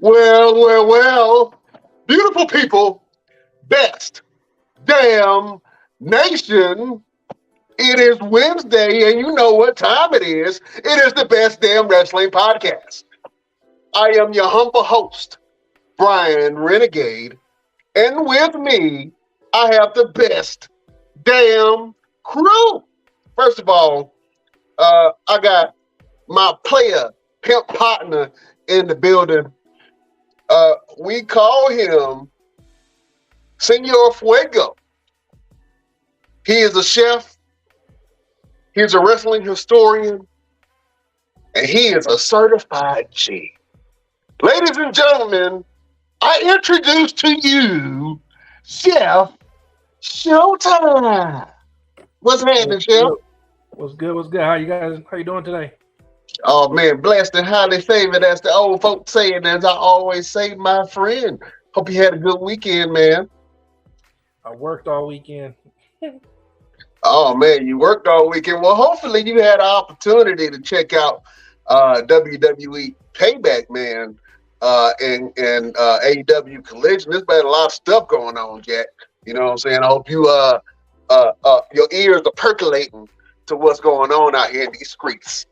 Well. Beautiful people, best damn nation. It is Wednesday, and you know what time it is. It is the best damn wrestling podcast. I am your humble host, Brian Renegade, and with me, I have the best damn crew. First of all, I got my player, pimp partner in the building. We call him Senor Fuego. He is a chef, he's a wrestling historian, and he is a certified G. Ladies and gentlemen, I introduce to you Chef Showtime. What's happening, Chef? What's good? How you doing today? Oh man, blessed and highly favored, as the old folks say, and as I always say, my friend. Hope you had a good weekend, man. I worked all weekend. Oh man, you worked all weekend. Well, hopefully you had an opportunity to check out WWE Payback, man, and AEW Collision. There's been a lot of stuff going on, Jack. You know what I'm saying? I hope you your ears are percolating to what's going on out here in these streets.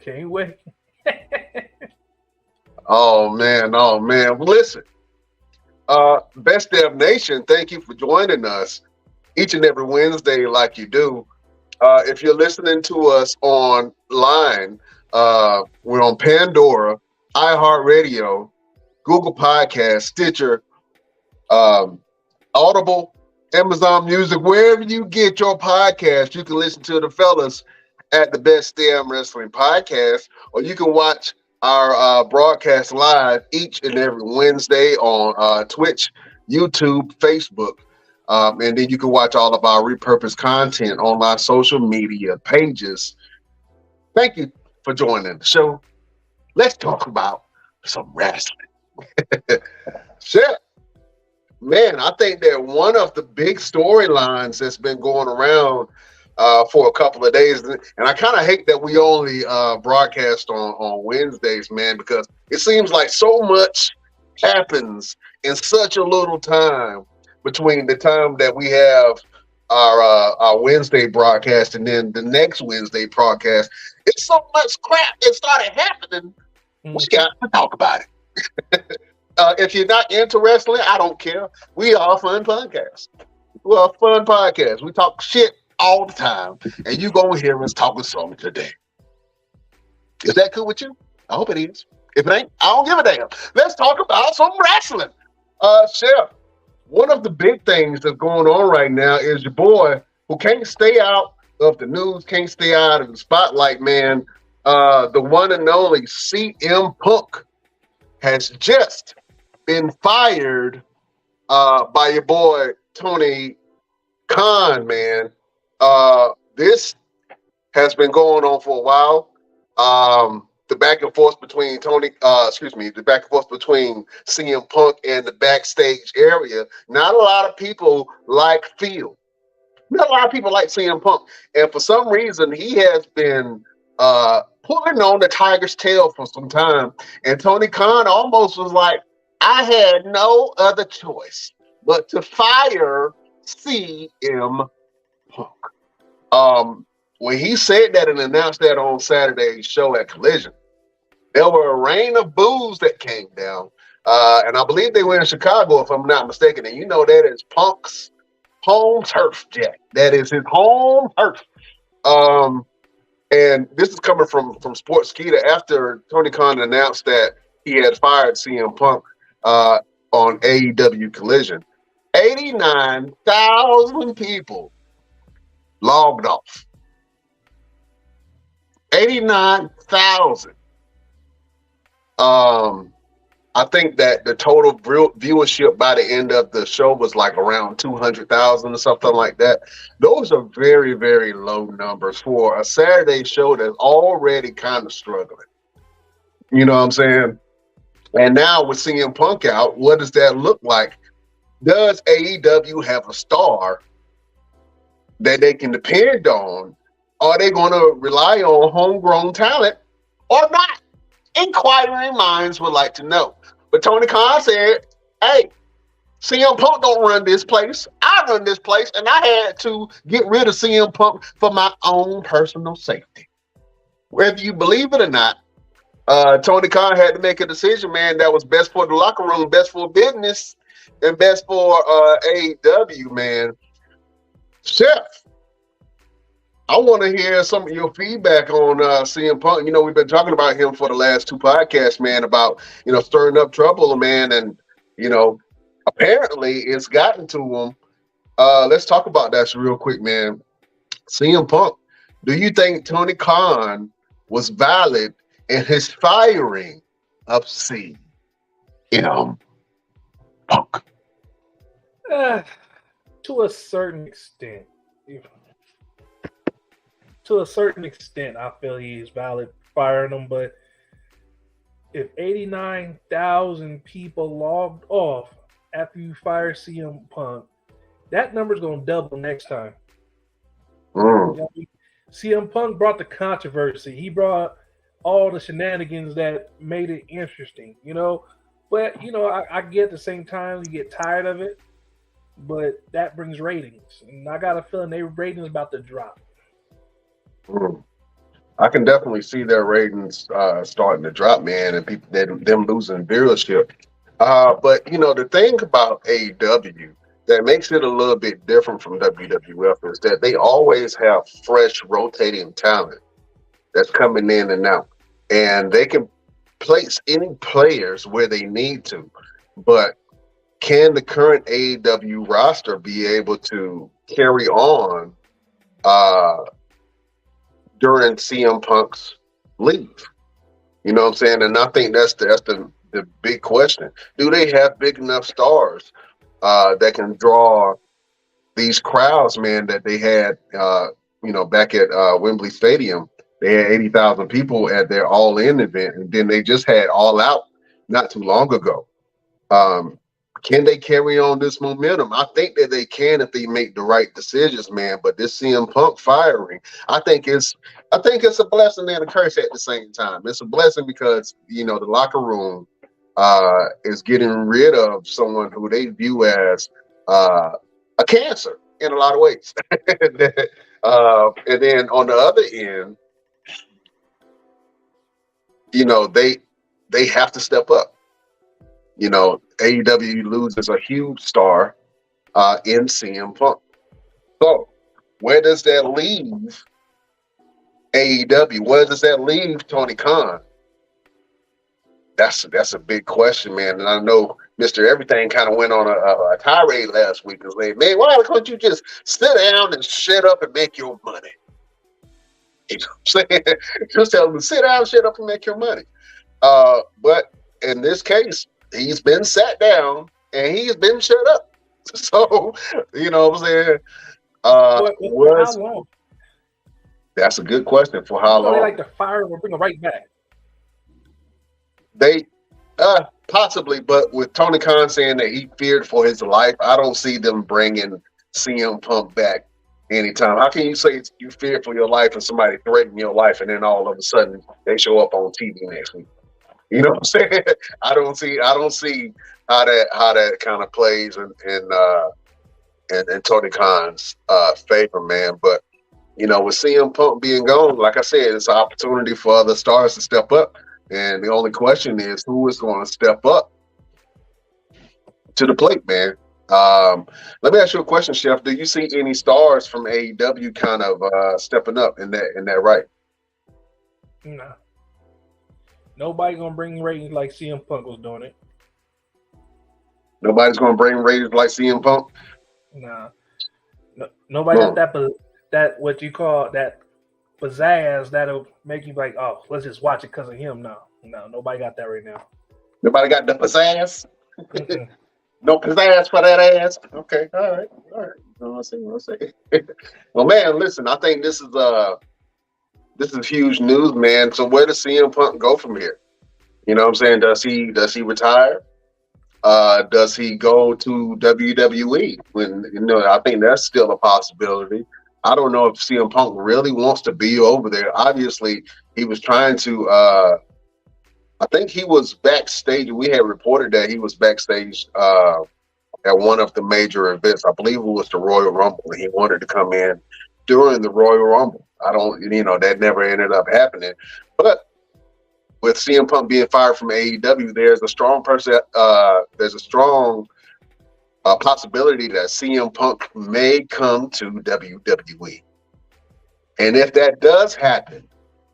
Can't wait. Oh man. Well, listen, Best Damn Nation, thank you for joining us each and every Wednesday like you do. If you're listening to us online, we're on Pandora, iHeartRadio, Google Podcasts, Stitcher, Audible, Amazon Music, wherever you get your podcast, you can listen to the fellas at the Best Damn Wrestling Podcast, or you can watch our broadcast live each and every Wednesday on Twitch, YouTube, Facebook, and then you can watch all of our repurposed content on our social media pages. Thank you for joining the show. Let's talk about some wrestling. Chef, man, I think that one of the big storylines that's been going around for a couple of days, and I kind of hate that we only broadcast on Wednesdays, man, because it seems like so much happens in such a little time between the time that we have our Wednesday broadcast and then the next Wednesday broadcast. It's so much crap that started happening. We got to talk about it. If you're not into wrestling, I don't care. We are a fun podcast. We're a fun podcast. We talk shit all the time, and you gonna hear us talking some today. Is that cool with you? I hope it is. If it ain't, I don't give a damn. Let's talk about some wrestling. Chef, one of the big things that's going on right now is your boy who can't stay out of the news, can't stay out of the spotlight, man. The one and only CM Punk has just been fired by your boy Tony Khan, man. This has been going on for a while. The back and forth between the back and forth between CM Punk and the backstage area. Not a lot of people like Phil. Not a lot of people like CM Punk. And for some reason, he has been pulling on the tiger's tail for some time. And Tony Khan almost was like, I had no other choice but to fire CM Punk. When he said that and announced that on Saturday's show at Collision, there were a rain of boos that came down. And I believe they were in Chicago, if I'm not mistaken. And you know that is Punk's home turf, Jack. That is his home turf. And this is coming from Sportskeeda after Tony Khan announced that he had fired CM Punk on AEW Collision. 89,000 people logged off. 89,000. I think that the total viewership by the end of the show was like around 200,000 or something like that. Those are very, very low numbers for a Saturday show that's already kind of struggling. You know what I'm saying? And now with CM Punk out, what does that look like? Does AEW have a star that they can depend on? Are they going to rely on homegrown talent or not? inquiring minds would like to know. But Tony Khan said, hey, CM Punk don't run this place. I run this place, and I had to get rid of CM Punk for my own personal safety. Whether you believe it or not, Tony Khan had to make a decision, man, that was best for the locker room, best for business, and best for AEW, man. Chef, I want to hear some of your feedback on CM Punk. You know, we've been talking about him for the last 2 podcasts, man, about, stirring up trouble, man, and, apparently it's gotten to him. Let's talk about that real quick, man. CM Punk, do you think Tony Khan was valid in his firing of CM Punk? To a certain extent. To a certain extent, I feel he's valid firing him, but if 89,000 people logged off after you fire CM Punk, that number's going to double next time. CM Punk brought the controversy. He brought all the shenanigans that made it interesting, But, I get at the same time, you get tired of it, but that brings ratings. And I got a feeling their ratings about to drop. I can definitely see their ratings starting to drop, man, and people them losing viewership. But, the thing about AEW that makes it a little bit different from WWF is that they always have fresh rotating talent that's coming in and out. And they can place any players where they need to. But can the current AEW roster be able to carry on during CM Punk's leave? You know what I'm saying? And I think that's the big question. Do they have big enough stars that can draw these crowds, man, that they had, back at Wembley Stadium? They had 80,000 people at their All In event, and then they just had All Out not too long ago. Can they carry on this momentum? I think that they can if they make the right decisions, man. But this CM Punk firing, I think it's a blessing and a curse at the same time. It's a blessing because the locker room is getting rid of someone who they view as a cancer in a lot of ways. And then on the other end, they have to step up. AEW loses a huge star in CM Punk. So where does that leave AEW? Where does that leave Tony Khan? That's a big question, man. And I know Mr. Everything kind of went on a tirade last week and said, man, why can't you just sit down and shut up and make your money? You know what I'm saying? Just tell them to sit down, shut up, and make your money. But in this case, he's been sat down and he's been shut up. So, you know what I'm saying? For how long? That's a good question. For how long? They like to fire him or bring him right back. They possibly, but with Tony Khan saying that he feared for his life, I don't see them bringing CM Punk back anytime. How can you say you fear for your life and somebody threatened your life, and then all of a sudden they show up on TV next week? You know what I'm saying? I don't see how that kind of plays in Tony Khan's favor, man. But with CM Punk being gone, like I said, it's an opportunity for other stars to step up. And the only question is who is going to step up to the plate, man. Let me ask you a question, Chef. Do you see any stars from AEW kind of stepping up in that right? No. Nobody gonna bring ratings like CM Punk was doing it. Nobody's gonna bring ratings like CM Punk. Nah. No, nobody got that what you call that pizzazz that'll make you like, oh, let's just watch it because of him. No, nobody got that right now. Nobody got the pizzazz. No pizzazz for that ass. Okay, all right. I'll see. Well, man, listen. I think this is huge news, man. So where does CM Punk go from here? You know what I'm saying? Does he retire? Does he go to WWE? I think that's still a possibility. I don't know if CM Punk really wants to be over there. Obviously, he was trying to I think he was backstage. We had reported that he was backstage at one of the major events. I believe it was the Royal Rumble, and he wanted to come in during the Royal Rumble. I don't, that never ended up happening. But with CM Punk being fired from AEW, there's a strong possibility that CM Punk may come to WWE. And if that does happen,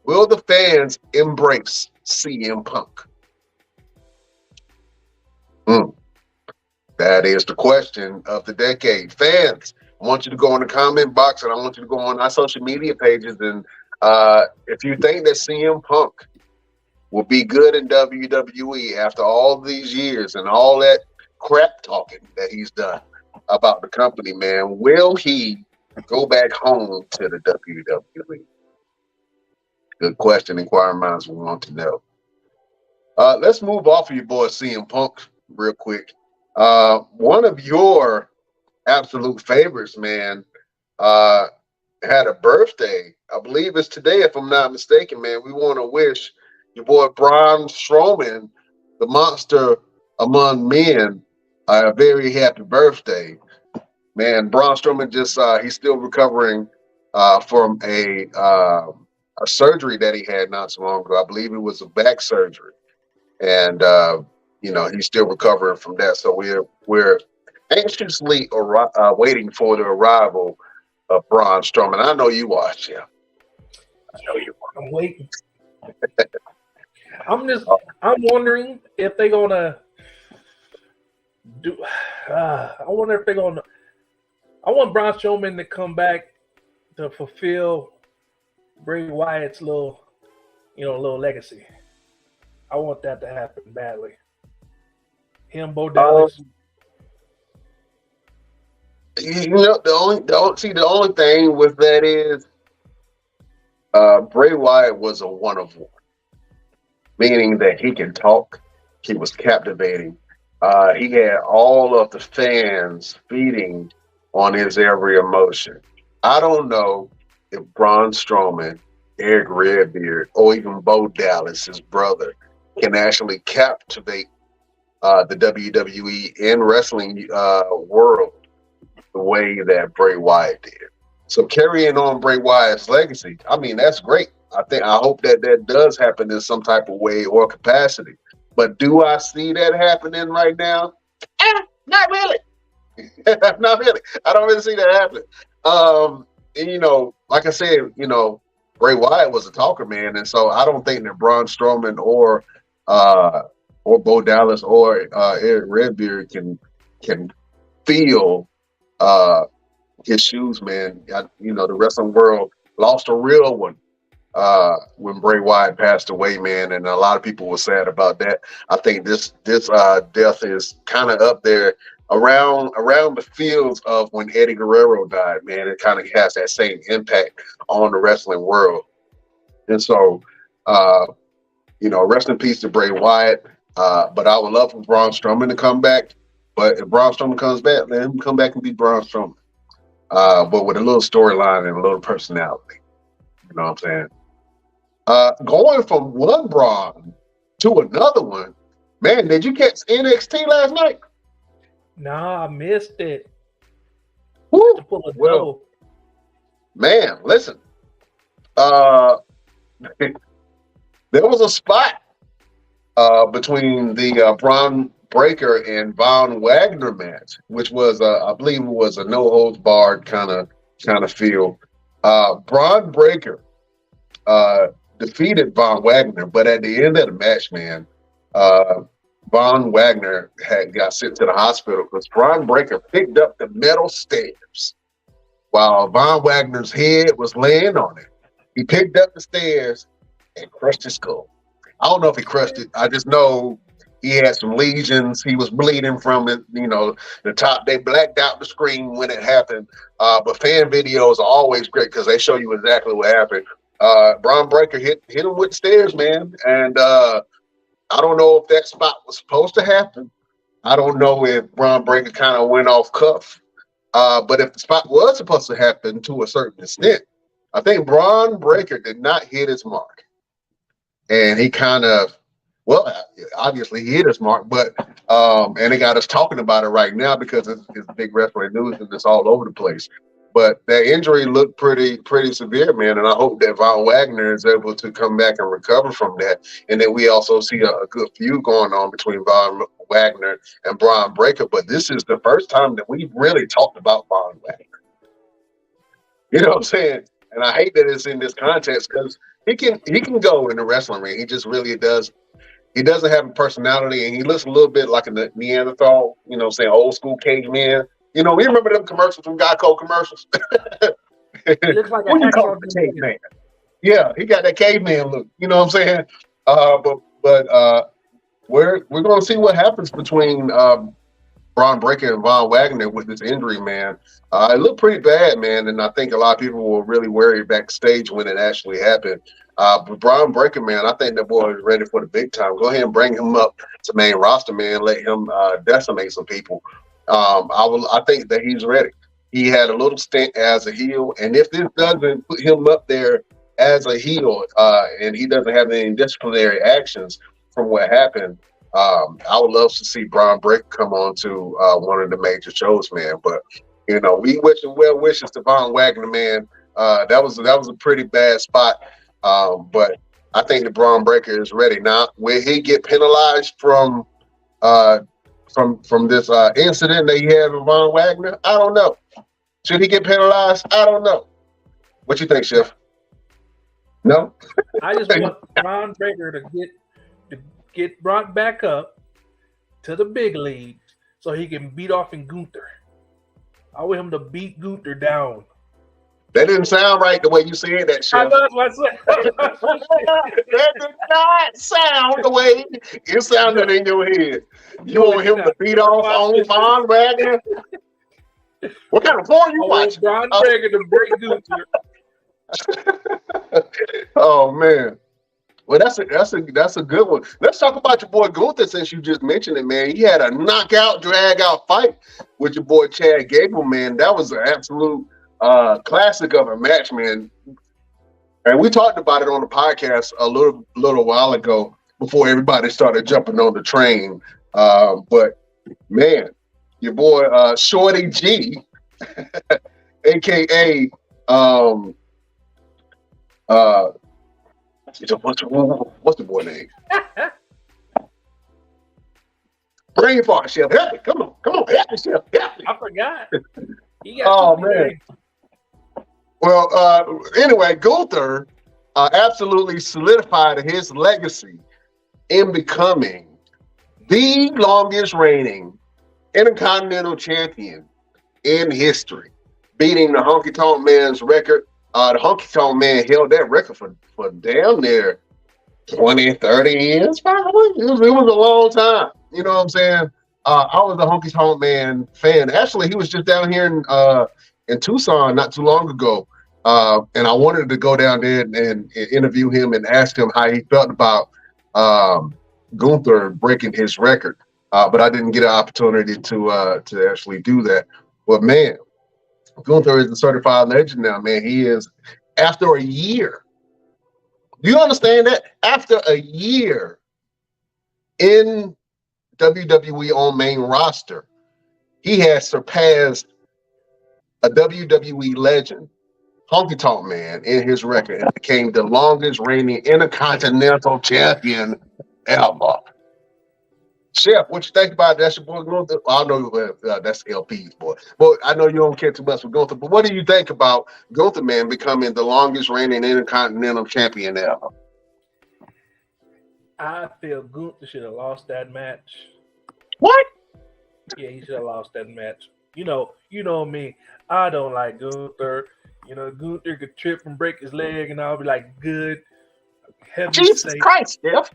will the fans embrace CM Punk? That is the question of the decade. Fans, I want you to go in the comment box, and I want you to go on our social media pages. And if you think that CM Punk will be good in WWE after all these years and all that crap talking that he's done about the company, man, will he go back home to the WWE? Good question. Inquiring minds will want to know. Let's move off of your boy CM Punk real quick. One of your absolute favorites, man, had a birthday. I believe it's today, if I'm not mistaken, man. We want to wish your boy Braun Strowman, the monster among men, a very happy birthday. Man, Braun Strowman he's still recovering from a surgery that he had not so long ago. I believe it was a back surgery. And he's still recovering from that. So we're anxiously waiting for the arrival of Braun Strowman. I know you are, Jim. I know you are. I'm waiting. I'm wondering if they're gonna do. I wonder if they're gonna. I want Braun Strowman to come back to fulfill Bray Wyatt's little legacy. I want that to happen badly. Him, Bo Dallas. The only thing with that is Bray Wyatt was a one of one, meaning that he can talk. He was captivating. He had all of the fans feeding on his every emotion. I don't know if Braun Strowman, Eric Redbeard, or even Bo Dallas, his brother, can actually captivate the WWE and wrestling world the way that Bray Wyatt did. So carrying on Bray Wyatt's legacy, I mean, that's great. I hope that does happen in some type of way or capacity. But do I see that happening right now? Not really. Not really. I don't really see that happening. And like I said, Bray Wyatt was a talker, man, and so I don't think that Braun Strowman or Bo Dallas or Eric Redbeard can feel his shoes, man. The wrestling world lost a real one when Bray Wyatt passed away, man, and a lot of people were sad about that. I think this death is kind of up there around the fields of when Eddie Guerrero died, man. It kind of has that same impact on the wrestling world. And so, rest in peace to Bray Wyatt. But I would love for Braun Strowman to come back. But if Braun Strowman comes back, let him come back and be Braun Strowman. But with a little storyline and a little personality. You know what I'm saying? Going from one Braun to another one, man, did you catch NXT last night? Nah, I missed it. Woo. Well, man, listen. There was a spot between the Braun Breaker and Von Wagner match, which was, I believe, it was a no holds barred kind of feel. Braun Breaker defeated Von Wagner, but at the end of the match, man, Von Wagner got sent to the hospital because Braun Breaker picked up the metal stairs while Von Wagner's head was laying on it. He picked up the stairs and crushed his skull. I don't know if he crushed it. I just know he had some lesions. He was bleeding from it. The top. They blacked out the screen when it happened. But fan videos are always great because they show you exactly what happened. Braun Breaker hit him with the stairs, man. And I don't know if that spot was supposed to happen. I don't know if Braun Breaker kind of went off cuff. But if the spot was supposed to happen to a certain extent, I think Braun Breaker did not hit his mark. And he kind of Well, obviously he hit us, Mark, but and they got us talking about it right now because it's big wrestling news and it's all over the place. But that injury looked pretty severe, man, and I hope that Von Wagner is able to come back and recover from that. And then we also see a good feud going on between Von Wagner and Braun Breaker. But this is the first time that we've really talked about Von Wagner. You know what I'm saying? And I hate that it's in this context because he can go in the wrestling ring. He just really does. He doesn't have a personality, and he looks a little bit like a Neanderthal. You know, saying old school caveman. You know, we remember them commercials from Geico commercials. He looks like a What do you call hacksaw it, the Jim Duggan. caveman? Yeah, he got that caveman look. You know what I'm saying? But we're gonna see what happens between Braun Breaker and Von Wagner with this injury, man. It looked pretty bad, man, and I think a lot of people were really worried backstage when it actually happened. But Braun Breaker, man, I think that boy is ready for the big time. Go ahead and bring him up to main roster, man. Let him decimate some people. I think that he's ready. He had a little stint as a heel, and if this doesn't put him up there as a heel, and he doesn't have any disciplinary actions from what happened, I would love to see Braun Breaker come on to one of the major shows, man. But you know, we wishing well wishes to Von Wagner, man. That was a pretty bad spot, but I think the Braun Breaker is ready now. Will he get penalized uh, from this incident that he had with Von Wagner? I don't know. Should he get penalized? I don't know. What you think, Chef? No. I just want Braun Breaker to get brought back up to the big leagues so he can beat off in Gunther. I want him to beat Gunther down. That didn't sound right the way you said that, Chef. That did not sound the way it sounded in your head. You want him to beat off on Von Wagner? What kind of porn you watching? Braun Breaker to break Gunther. Oh man. Well, that's a good one. Let's talk about your boy Gunther since you just mentioned it, man. He had a knockout, drag out fight with your boy Chad Gable, man. That was an absolute classic of a match, man. And we talked about it on the podcast a little while ago before everybody started jumping on the train. But man, your boy Shorty G, aka what's the boy name? Brain fart, Chef. Help me. Come on. Help me, Chef. Help me. I forgot. He got man. Well, anyway, Gunther absolutely solidified his legacy in becoming the longest reigning Intercontinental Champion in history, beating the Honky Tonk Man's record. The Honky Tonk Man held that record for damn near 20, 30 years, probably. It was a long time. You know what I'm saying? I was a Honky Tonk Man fan. Actually, he was just down here in Tucson not too long ago. And I wanted to go down there and interview him and ask him how he felt about Gunther breaking his record. But I didn't get an opportunity to actually do that. But man, Gunther is a certified legend now, man. He is, after a year. Do you understand that? After a year in WWE on main roster, he has surpassed a WWE legend, Honky Tonk Man, in his record and became the longest reigning Intercontinental Champion ever. Chef, what you think about that? That's your boy Gunther. I know that's LP's boy, but I know you don't care too much with Gunther. But what do you think about Gunther, man, becoming the longest reigning Intercontinental Champion ever? I feel Gunther should have lost that match. What? Yeah, he should have lost that match. You know me. I don't like Gunther. You know, Gunther could trip and break his leg, and I'll be like, good. Jesus sake. Christ, Steph.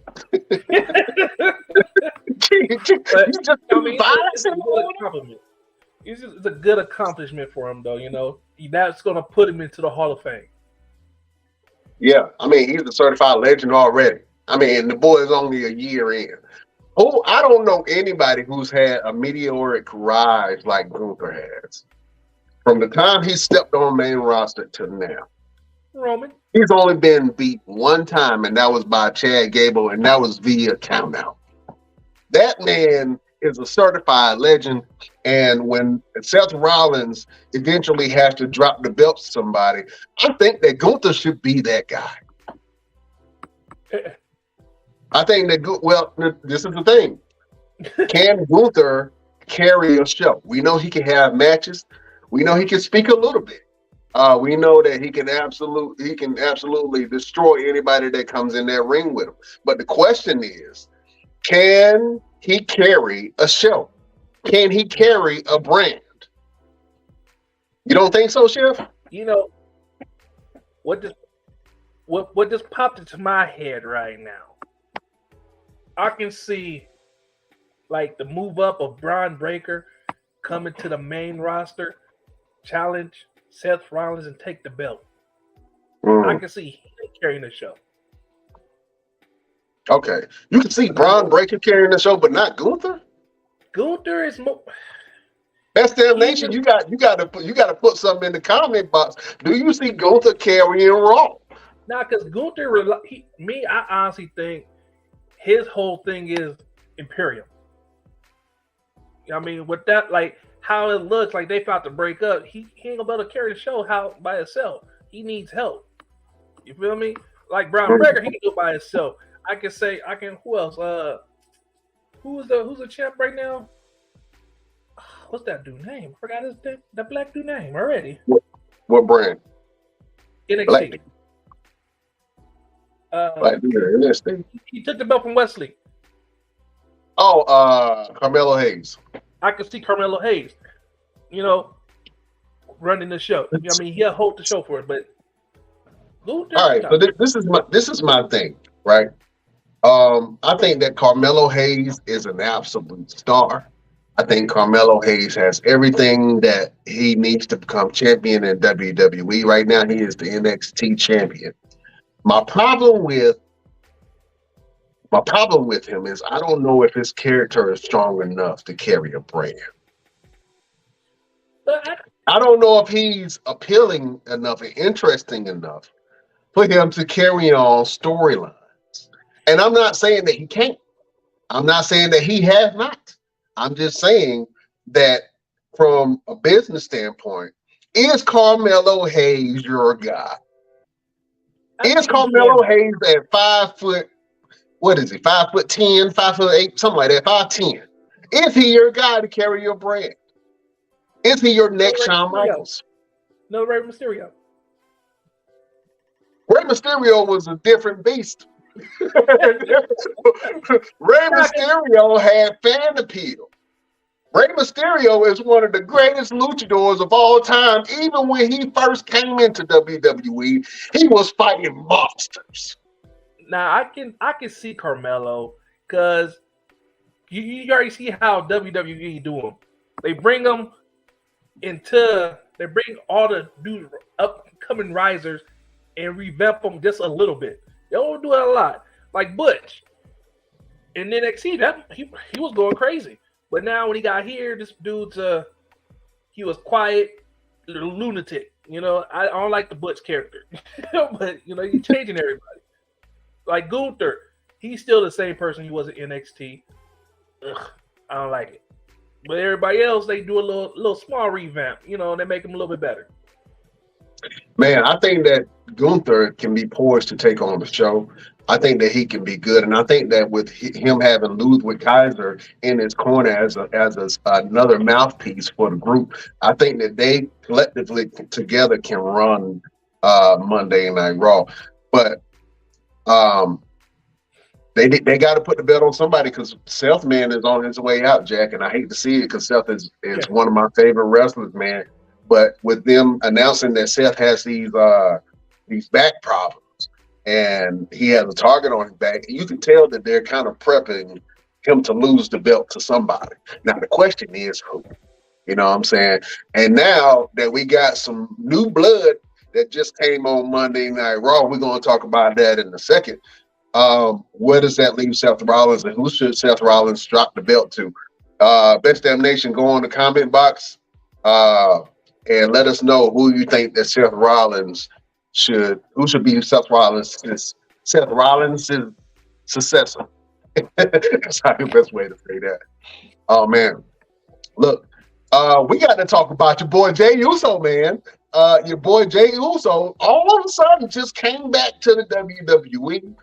It's a good accomplishment for him, though. You know, that's going to put him into the Hall of Fame. Yeah, I mean, he's a certified legend already. I mean, the boy is only a year in. Oh, I don't know anybody who's had a meteoric rise like Gunther has. From the time he stepped on main roster to now. Roman. He's only been beat one time, and that was by Chad Gable, and that was via countout. That man is a certified legend. And when Seth Rollins eventually has to drop the belt to somebody, I think that Gunther should be that guy. I think that, well, this is the thing. Can Gunther carry a show? We know he can have matches. We know he can speak a little bit. We know that he can absolutely destroy anybody that comes in that ring with him. But the question is, can he carry a show? Can he carry a brand? You don't think so, Chef? You know what just popped into my head right now. I can see like the move up of Braun Breaker coming to the main roster, challenge Seth Rollins and take the belt. I can see him carrying the show. Okay, you can see Braun Breaker carrying the show, but not Gunther. Gunther is more. Best Damn Nation. You got to put something in the comment box. Do you see Gunther carrying Raw? Nah, because Gunther, I honestly think his whole thing is Imperium. I mean, with that, like how it looks like they about to break up, he ain't gonna be able to carry the show by himself. He needs help. You feel me? Like Braun Breaker, he can do it by himself. Who else? Who's the champ right now? What's that dude name? I forgot that black dude name already. What brand? NXT. NXT. He took the belt from Wesley. Oh, Carmelo Hayes. I could see Carmelo Hayes, running the show. I mean, he'll hold the show for it, but all right. So this is my thing, right? I think that Carmelo Hayes is an absolute star. I think Carmelo Hayes has everything that he needs to become champion in WWE. Right now, he is the NXT champion. My problem with him is I don't know if his character is strong enough to carry a brand. I don't know if he's appealing enough and interesting enough for him to carry on storylines. And I'm not saying that he can't. I'm not saying that he has not. I'm just saying that from a business standpoint, is Carmelo Hayes your guy? Is Carmelo Hayes at 5 foot? What is he? 5'10", 5'8", something like that. 5'10". Is he your guy to carry your brand? Is he your next Shawn Michaels? No, Rey Mysterio. Rey Mysterio was a different beast. Rey Mysterio had fan appeal. Rey Mysterio is one of the greatest luchadors of all time. Even when he first came into WWE, he was fighting monsters. Now I can see Carmelo because you already see how WWE do them. They bring all the new upcoming risers and revamp them just a little bit. They don't do it a lot. Like Butch. In NXT, he was going crazy. But now when he got here, this dude's he was quiet, little lunatic. I don't like the Butch character. But he's changing everybody. Like Gunther, he's still the same person he was at NXT. Ugh, I don't like it. But everybody else, they do a little small revamp. They make him a little bit better. Man, I think that Gunther can be poised to take on the show. I think that he can be good, and I think that with him having Ludwig Kaiser in his corner as another mouthpiece for the group, I think that they collectively together can run Monday Night Raw. But they got to put the bet on somebody because Seth, man, is on his way out, Jack, and I hate to see it because Seth is one of my favorite wrestlers, man. But with them announcing that Seth has these back problems and he has a target on his back, you can tell that they're kind of prepping him to lose the belt to somebody. Now, the question is who? You know what I'm saying? And now that we got some new blood that just came on Monday Night Raw, we're going to talk about that in a second. Where does that leave Seth Rollins, and who should Seth Rollins drop the belt to? Best Damn Nation, go on the comment box and let us know who you think that Seth Rollins should be Seth Rollins' successor. That's how the best way to say that. Oh man, look, we got to talk about your boy Jey Uso, man. Your boy Jey Uso all of a sudden just came back to the WWE,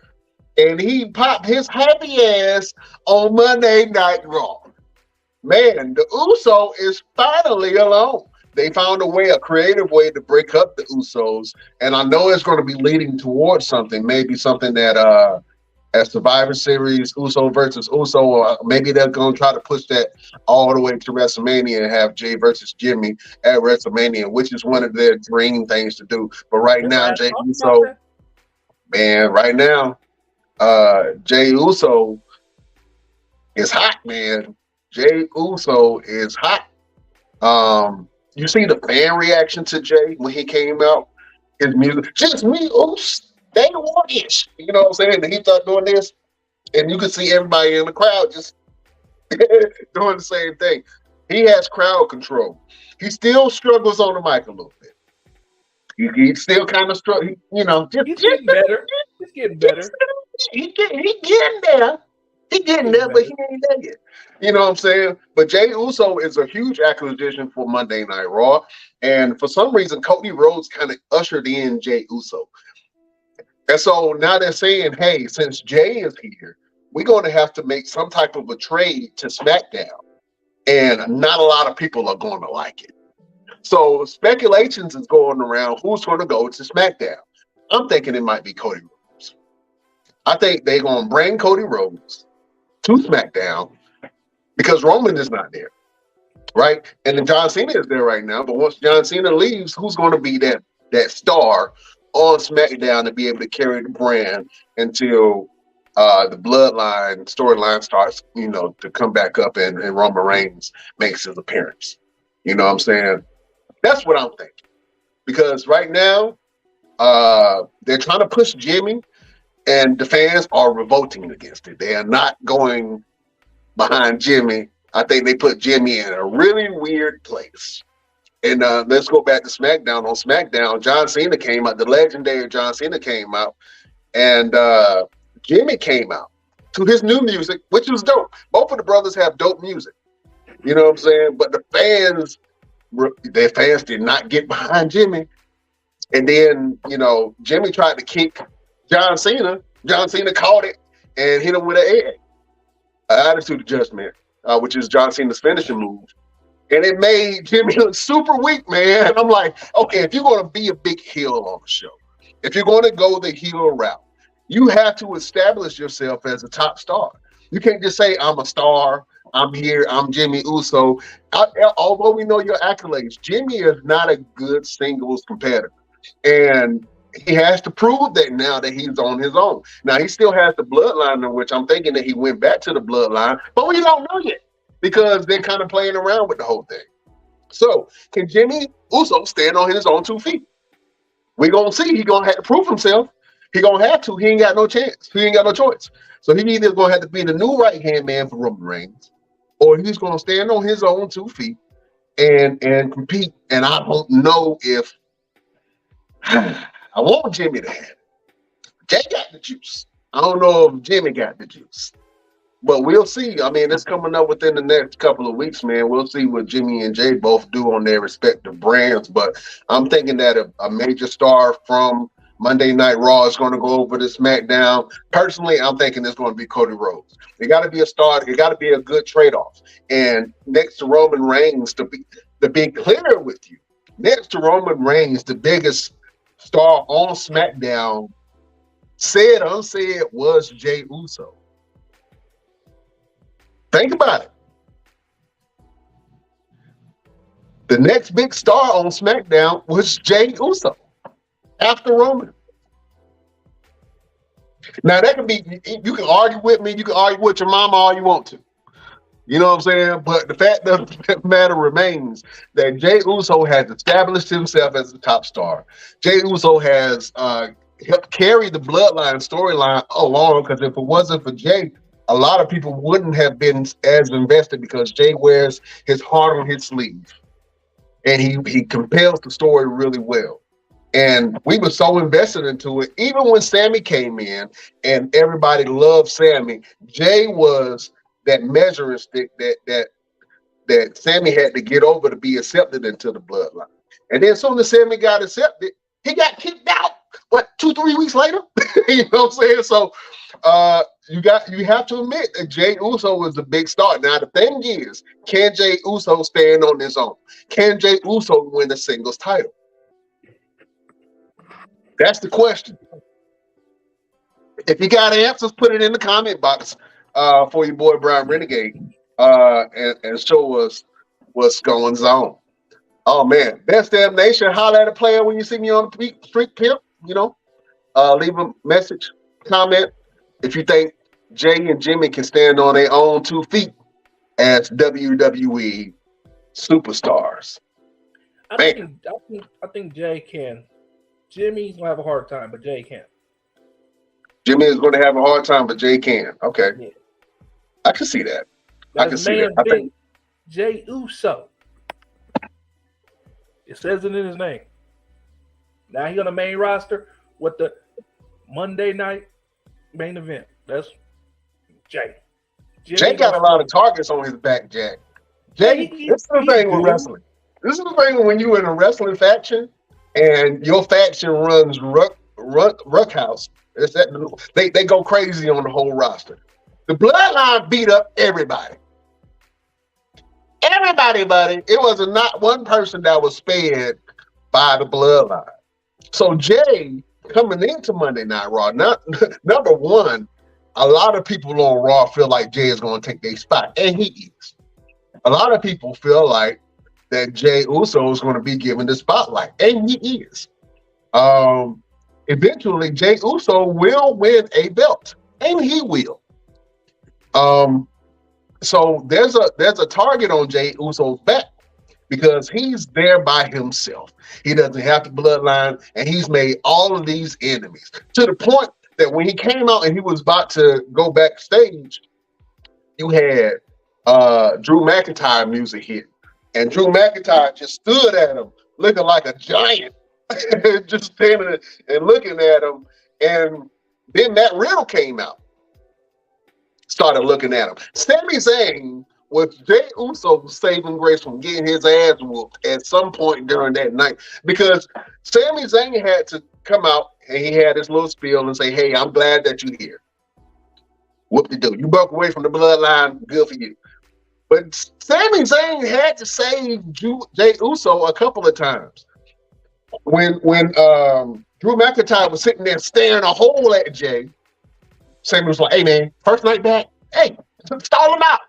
and he popped his happy ass on Monday Night Raw. Man, the Uso is finally alone. They found a creative way to break up the Usos, and I know it's going to be leading towards something, maybe something that at Survivor Series, Uso versus Uso, or maybe they're going to try to push that all the way to WrestleMania and have Jay versus Jimmy at WrestleMania, which is one of their dream things to do. But right now, Jey Uso, man, right now, Jey Uso is hot, man. Jey Uso is hot. You see the fan reaction to Jay when he came out, his music, just me, oops, they want it. You know what I'm saying? And he started doing this, and you could see everybody in the crowd just doing the same thing. He has crowd control. He still struggles on the mic a little bit. He still kind of struggles, you know. He's getting better. He's getting better. He getting there. He getting there, but he ain't there yet. You know what I'm saying? But Jey Uso is a huge acquisition for Monday Night Raw. And for some reason, Cody Rhodes kind of ushered in Jey Uso. And so now they're saying, hey, since Jay is here, we're going to have to make some type of a trade to SmackDown. And not a lot of people are going to like it. So speculations is going around who's going to go to SmackDown. I'm thinking it might be Cody Rhodes. I think they're going to bring Cody Rhodes to SmackDown because Roman is not there, right? And then John Cena is there right now. But once John Cena leaves, who's going to be that star on SmackDown to be able to carry the brand until the Bloodline storyline starts, you know, to come back up and Roman Reigns makes his appearance. You know what I'm saying? That's what I'm thinking. Because right now, they're trying to push Jimmy, and the fans are revolting against it. They are not going behind Jimmy. I think they put Jimmy in a really weird place. And let's go back to SmackDown. On SmackDown, John Cena came out. The legendary John Cena came out. And Jimmy came out to his new music, which was dope. Both of the brothers have dope music. You know what I'm saying? But their fans did not get behind Jimmy. And then, you know, Jimmy tried to kick John Cena. John Cena caught it and hit him with an attitude adjustment, which is John Cena's finishing move. And it made Jimmy look super weak, man. I'm like, okay, if you're going to be a big heel on the show, if you're going to go the heel route, you have to establish yourself as a top star. You can't just say, I'm a star, I'm here, I'm Jimmy Uso. Although we know your accolades, Jimmy is not a good singles competitor. And he has to prove that now that he's on his own. Now, he still has the bloodline, in which I'm thinking that he went back to the bloodline, but we don't know yet because they're kind of playing around with the whole thing. So, can Jimmy Uso stand on his own 2 feet? We're going to see. He's going to have to prove himself. He's going to have to. He ain't got no chance. He ain't got no choice. So, he either going to have to be the new right-hand man for Roman Reigns, or he's going to stand on his own 2 feet and compete. And I don't know if I want Jimmy to have it. Jay got the juice. I don't know if Jimmy got the juice. But we'll see. I mean, it's coming up within the next couple of weeks, man. We'll see what Jimmy and Jay both do on their respective brands. But I'm thinking that a major star from Monday Night Raw is going to go over to SmackDown. Personally, I'm thinking it's going to be Cody Rhodes. It got to be a star. It got to be a good trade-off. And next to Roman Reigns, to be clear with you, next to Roman Reigns, the biggest star on SmackDown, said unsaid, was Jey Uso. Think about it. The next big star on SmackDown was Jey Uso after Roman. Now, that can be, you can argue with me, you can argue with your mama all you want to. You know what I'm saying? But the fact of the matter remains that Jey Uso has established himself as a top star. Jey Uso has helped carry the Bloodline storyline along, because if it wasn't for Jey, a lot of people wouldn't have been as invested, because Jey wears his heart on his sleeve. And he compels the story really well. And we were so invested into it. Even when Sammy came in and everybody loved Sammy, Jay was that measuring stick that Sammy had to get over to be accepted into the bloodline. And then as soon as Sammy got accepted, he got kicked out. What, 2-3 weeks later? You know what I'm saying? So you have to admit that Jay Uso was the big star. Now the thing is, can Jay Uso stand on his own? Can Jay Uso win a singles title? That's the question. If you got answers, put it in the comment box for your boy Brian Renegade and show us what's going on. Oh man, Best Damn Nation, holler at a player when you see me on the street, pimp. You know, leave a message, comment if you think Jay and Jimmy can stand on their own 2 feet as WWE superstars. I think Jay can. Jimmy's gonna have a hard time, but Jay can. Jimmy is going to have a hard time, but Jay can. Okay, yeah. I can see that. I can see that. I think Jay Uso. It says it in his name. Now he's on the main roster with the Monday night main event. That's Jay. Jay got a lot of targets on his back, Jack. Jay, this is the thing with wrestling. This is the thing when you're in a wrestling faction and your faction runs Ruck House. They go crazy on the whole roster. The Bloodline beat up everybody. Everybody, buddy. It was not one person that was spared by the Bloodline. So Jay coming into Monday Night Raw, number one, a lot of people on Raw feel like Jay is going to take their spot, and he is. A lot of people feel like that Jay Uso is going to be given the spotlight, and he is. Eventually, Jay Uso will win a belt, and he will. So there's a target on Jay Uso's back because he's there by himself. He doesn't have the bloodline, and he's made all of these enemies to the point that when he came out and he was about to go backstage, you had Drew McIntyre music hit, and Drew McIntyre just stood at him looking like a giant, just standing and looking at him. And then Matt Riddle came out, started looking at him. Sami Zayn was Jay Uso's saving grace from getting his ass whooped at some point during that night, because Sami Zayn had to come out and he had his little spiel and say, "Hey, I'm glad that you're here. Whoop-de-doo. You broke away from the bloodline. Good for you." But Sami Zayn had to save Jay Uso a couple of times. When Drew McIntyre was sitting there staring a hole at Jay, Sami was like, "Hey, man, first night back, hey, stall him out.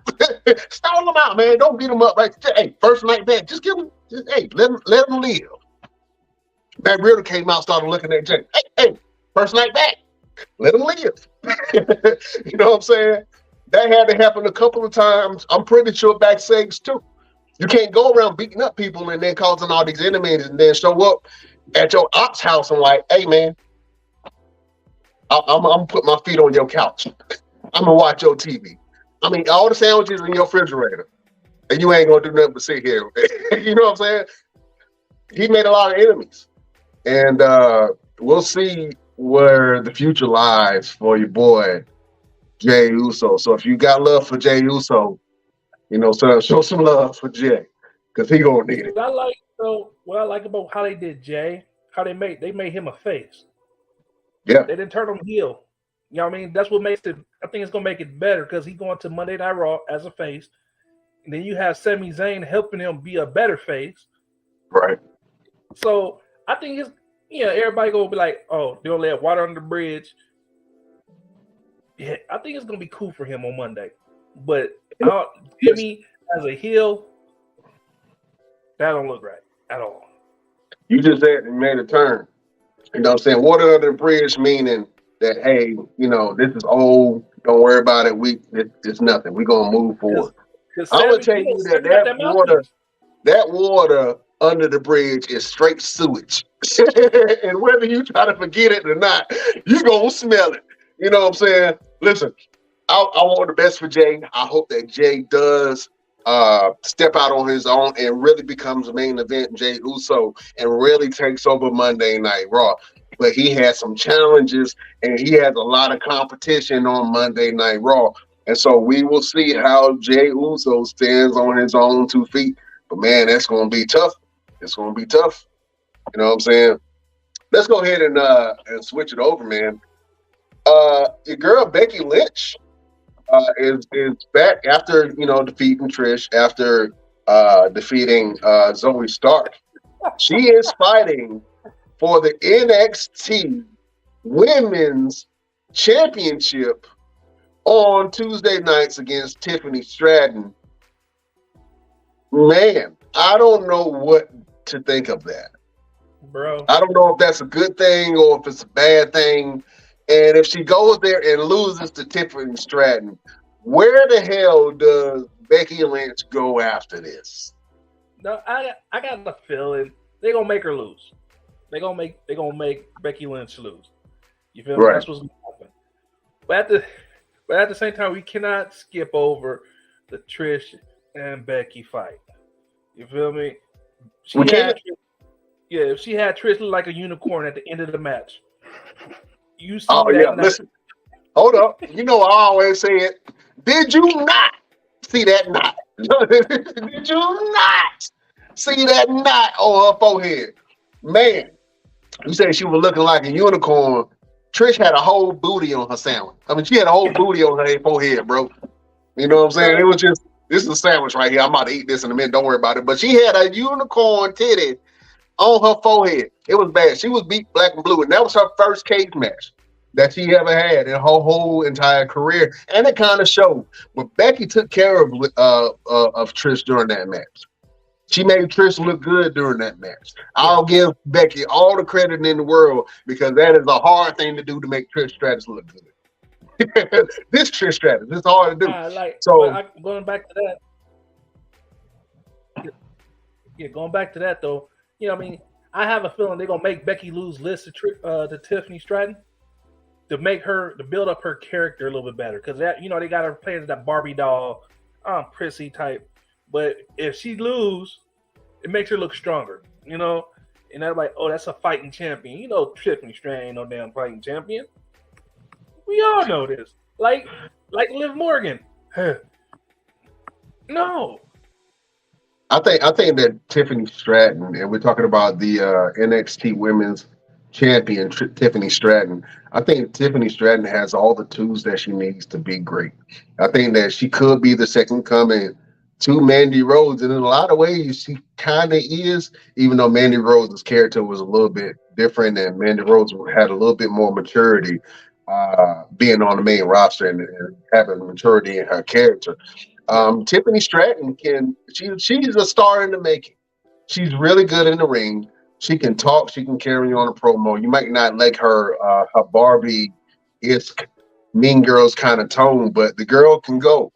Stall him out, man. Don't beat him up. Right? Hey, first night back, just give him, let him live." Matt Riddle came out, started looking at Jay. Hey, first night back, let him live. You know what I'm saying? That had to happen a couple of times. I'm pretty sure backstage too. You can't go around beating up people and then causing all these enemies and then show up at your ops house and like, "Hey, man, I'm gonna put my feet on your couch. I'm gonna watch your TV. I mean, all the sandwiches in your refrigerator, and you ain't gonna do nothing but sit here." You know what I'm saying? He made a lot of enemies, and we'll see where the future lies for your boy Jay Uso. So if you got love for Jay Uso, show some love for Jay, because he gonna need it. What I like about how they did Jay, how they made him a face. Yeah. They didn't turn him heel. You know what I mean? That's what makes it, I think it's going to make it better, because he's going to Monday Night Raw as a face. And then you have Sami Zayn helping him be a better face. Right. So I think everybody going to be like, "Oh, they'll let water under the bridge." Yeah, I think it's going to be cool for him on Monday. But Jimmy as a heel, that don't look right at all. You just said and made a turn. You know what I'm saying? Water under the bridge, meaning that, hey, this is old. Don't worry about it. It's nothing. We're going to move forward. I'm going to tell you that water under the bridge is straight sewage. And whether you try to forget it or not, you're going to smell it. You know what I'm saying? Listen, I want the best for Jay. I hope that Jay does step out on his own and really becomes a main event Jay Uso and really takes over Monday Night Raw. But he had some challenges and he has a lot of competition on Monday Night Raw. And so we will see how Jay Uso stands on his own 2 feet. But man, that's going to be tough. It's going to be tough. You know what I'm saying? Let's go ahead and switch it over, man. Your girl Becky Lynch is back after defeating Trish, after defeating Zoe Stark. She is fighting for the NXT Women's Championship on Tuesday nights against Tiffany Stratton. Man, I don't know what to think of that. Bro, I don't know if that's a good thing or if it's a bad thing. And if she goes there and loses to Tiffany Stratton, where the hell does Becky Lynch go after this? no, I got the feeling they're gonna make her lose. They're gonna make Becky Lynch lose. You feel me? Right. That's what's gonna happen. But at the same time, we cannot skip over the Trish and Becky fight. You feel me? We can't. If she had Trish look like a unicorn at the end of the match. You see Oh, that yeah. night. Listen, hold up. You know, I always say it. Did you not see that knot? Did you not see that knot on her forehead? Man, you say she was looking like a unicorn. Trish had a whole booty on her sandwich. I mean, she had a whole booty on her forehead, bro. You know what I'm saying? It was just, this is a sandwich right here. I'm about to eat this in a minute. Don't worry about it. But she had a unicorn titty on her forehead. It was bad. She was beat black and blue, and that was her first cage match that she ever had in her whole entire career, and it kind of showed. But Becky took care of Trish during that match. She made Trish look good during that match. I'll give Becky all the credit in the world because that is a hard thing to do to make Trish Stratus look good. This Trish Stratus, it's hard to do. Going back to that. Yeah, going back to that though. You know, I mean, I have a feeling they're gonna make Becky lose lists to Tiffany Stratton to build up her character a little bit better because that they got her playing that Barbie doll, prissy type. But if she lose, it makes her look stronger, and they're like, oh, that's a fighting champion. Tiffany Stratton ain't no damn fighting champion. We all know this. Like Liv Morgan. No. I think that Tiffany Stratton, and we're talking about the NXT Women's Champion, Tiffany Stratton. I think Tiffany Stratton has all the tools that she needs to be great. I think that she could be the second coming to Mandy Rose, and in a lot of ways, she kind of is. Even though Mandy Rose's character was a little bit different, and Mandy Rose had a little bit more maturity, being on the main roster and having maturity in her character. Tiffany Stratton she's a star in the making. She's really good in the ring. She can talk. She can carry on a promo. You might not like her Barbie-esque Mean Girls kind of tone, but the girl can go.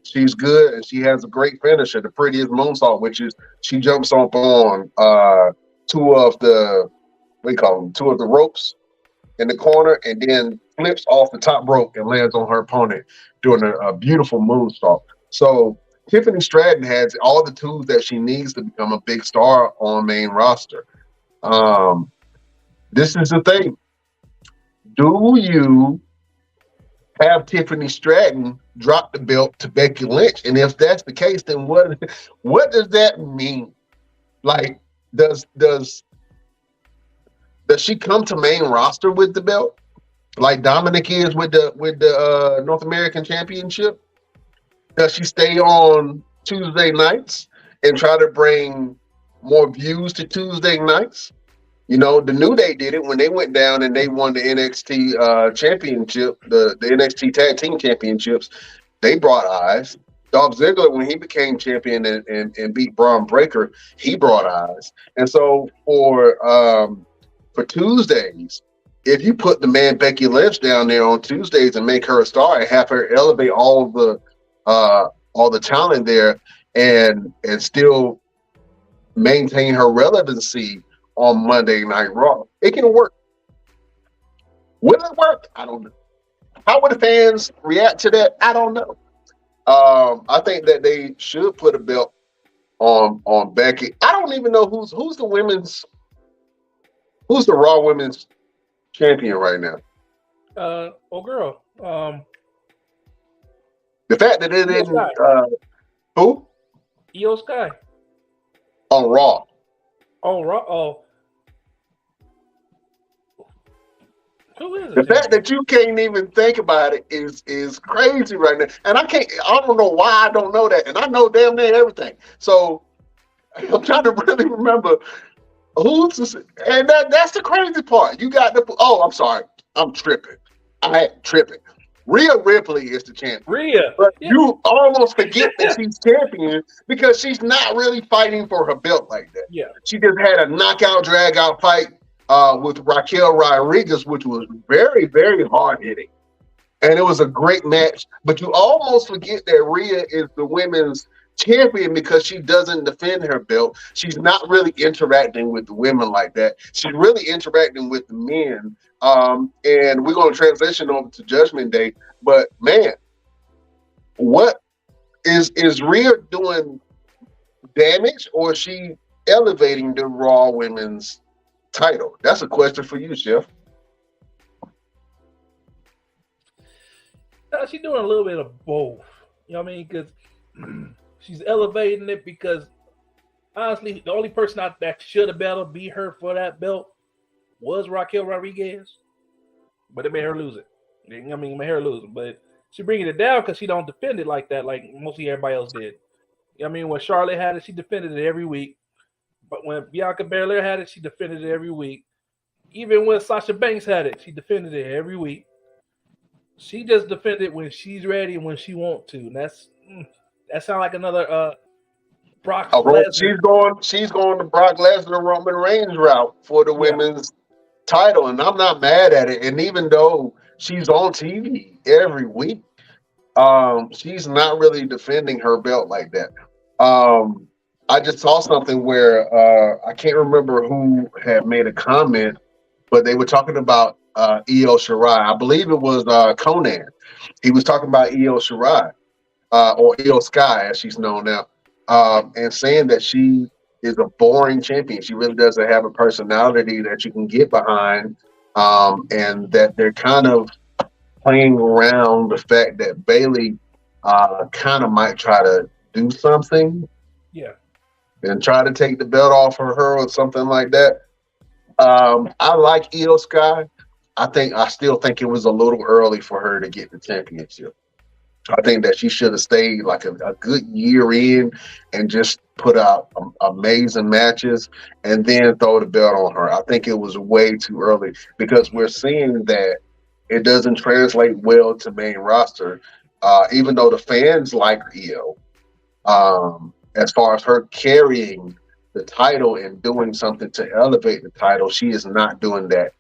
She's good, and she has a great finisher, the prettiest moonsault, which is she jumps up on two of the ropes in the corner and then flips off the top rope and lands on her opponent doing a beautiful moonsault. So Tiffany Stratton has all the tools that she needs to become a big star on main roster. This is the thing. Do you have Tiffany Stratton drop the belt to Becky Lynch? And if that's the case, then what does that mean? Like, does she come to main roster with the belt? Like Dominic is with the North American Championship? Does she stay on Tuesday nights and try to bring more views to Tuesday nights? The New Day did it when they went down and they won the NXT championship, the NXT Tag Team Championships. They brought eyes. Dolph Ziggler, when he became champion and beat Braun Breaker, he brought eyes. And so for Tuesdays, if you put the man Becky Lynch down there on Tuesdays and make her a star and have her elevate all the talent there and still maintain her relevancy on Monday Night Raw, it can work. Will it work? I don't know. How would the fans react to that? I don't know. I think that they should put a belt on Becky. I don't even know who's the Raw Women's champion right now. Oh girl, The fact that it Io didn't Sky, who Io Sky. on Raw. Oh, oh, who is the The fact champion? that you can't even think about it is crazy right now. And I don't know why I don't know that. And I know damn near everything. So I'm trying to really remember who's this, and that's the crazy part. You got the I'm sorry. I'm tripping. I am tripping. Rhea Ripley is the champion. Rhea. But Yeah, you almost forget that she's champion because she's not really fighting for her belt like that. yeah, She just had a knockout, drag out fight with Raquel Rodriguez, which was very, very hard hitting. And it was a great match. But you almost forget that Rhea is the women's champion because she doesn't defend her belt. She's not really interacting with the women like that. She's really interacting with the men. And we're going to transition over to Judgment Day. But man, what is Rhea doing damage, or is she elevating the Raw Women's title? That's a question for you, Chef. she's doing a little bit of both. You know what I mean? Because she's elevating it because honestly, the only person that should have beat her for that belt was Raquel Rodriguez, but it made her lose it. I mean, it made her lose it, but she bringing it down because she don't defend it like that, like mostly everybody else did. You know what I mean, when Charlotte had it, she defended it every week. But when Bianca Belair had it, she defended it every week. Even when Sasha Banks had it, she defended it every week. She just defended when she's ready and when she wants to. And that sounds like another Brock Lesnar. She's going to Brock Lesnar Roman Reigns route for the Yeah, women's title, and I'm not mad at it. And even though she's on TV every week, she's not really defending her belt like that. I just saw something where I can't remember who had made a comment, but they were talking about Io Shirai. I believe it was Conan. He was talking about Io Shirai, or Io Sky, as she's known now, and saying that she is a boring champion. She really doesn't have a personality that you can get behind, and that they're kind of playing around the fact that Bailey kind of might try to do something yeah. and try to take the belt off of her or something like that. I like Io Sky. I still think it was a little early for her to get the championship. I think that she should have stayed like a good year in and just put out amazing matches and then throw the belt on her. I think it was way too early because we're seeing that it doesn't translate well to main roster. Even though the fans like Io, as far as her carrying the title and doing something to elevate the title, she is not doing that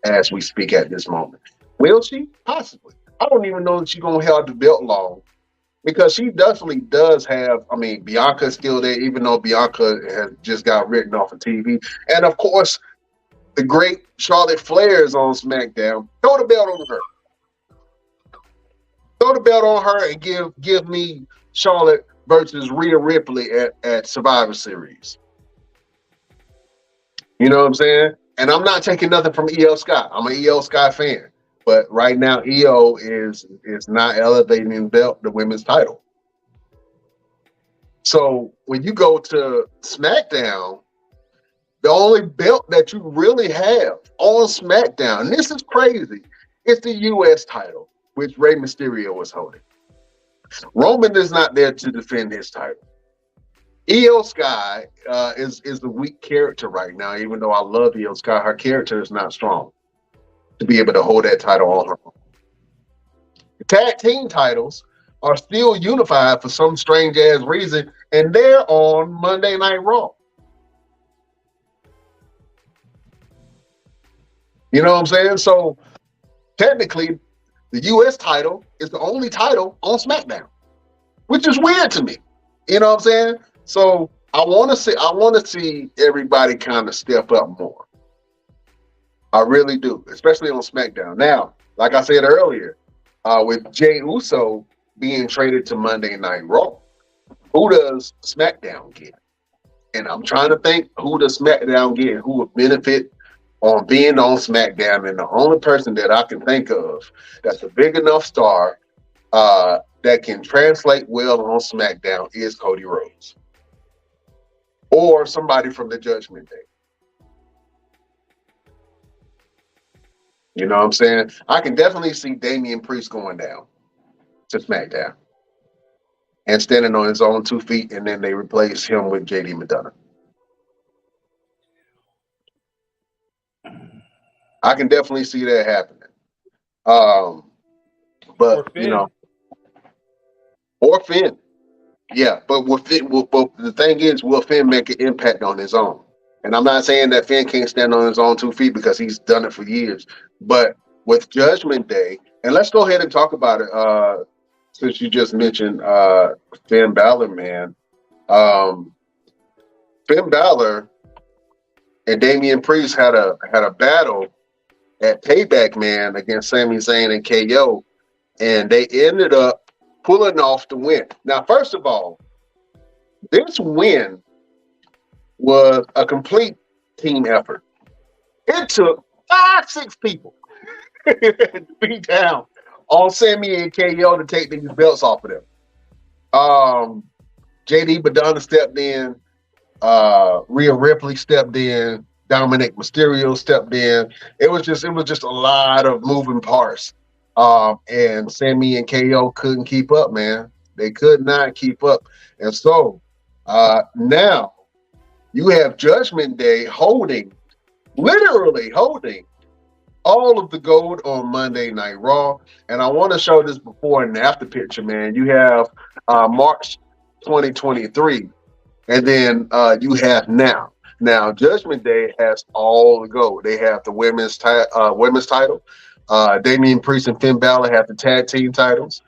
as we speak at this moment. Will she? Possibly. I don't even know that she's gonna hold the belt long because she definitely does have. I mean, Bianca's still there, even though Bianca has just got written off of TV, and of course, the great Charlotte Flair is on SmackDown. Throw the belt on her. Throw the belt on her and give me Charlotte versus Rhea Ripley at Survivor Series. You know what I'm saying? And I'm not taking nothing from EO Sky. I'm an EO Sky fan. But right now, EO is not elevating the women's title. So when you go to SmackDown, the only belt that you really have on SmackDown, and this is crazy, it's the U.S. title, which Rey Mysterio was holding. Roman is not there to defend his title. Io Sky is the weak character right now, even though I love Io Sky. Her character is not strong to be able to hold that title on her own. The tag team titles are still unified for some strange ass reason, and they're on Monday Night Raw. You know what I'm saying? So technically, the U.S. title is the only title on SmackDown, which is weird to me. You know what I'm saying? So I want to see everybody kind of step up more. I really do, especially on SmackDown. Now, like I said earlier, with Jey Uso being traded to Monday Night Raw. Who does SmackDown get? And I'm trying to think who does SmackDown get, who would benefit on being on SmackDown. And the only person that I can think of that's a big enough star that can translate well on SmackDown is Cody Rhodes or somebody from the Judgment Day. You know what I'm saying? I can definitely see Damian Priest going down to SmackDown and standing on his own 2 feet, and then they replace him with JD McDonough. I can definitely see that happening. But you know, or Finn, yeah. But but the thing is, will Finn make an impact on his own? And I'm not saying that Finn can't stand on his own 2 feet because he's done it for years. But with Judgment Day, and let's go ahead and talk about it. Since you just mentioned Finn Balor, man, Finn Balor and Damian Priest had a battle at Payback, man, against Sami Zayn and KO, and they ended up pulling off the win. Now, first of all, this win was a complete team effort. It took 5-6 people to beat down on Sami and KO to take these belts off of them. JD McDonough stepped in, Rhea Ripley stepped in, Dominic Mysterio stepped in. It was just a lot of moving parts. And Sami and KO couldn't keep up, man. They could not keep up. And so now you have Judgment Day literally holding all of the gold on Monday Night Raw. And I want to show this before and after picture, man. You have March 2023, and then you have now. Now, Judgment Day has all the gold. They have the women's title. Damian Priest and Finn Balor have the tag team titles.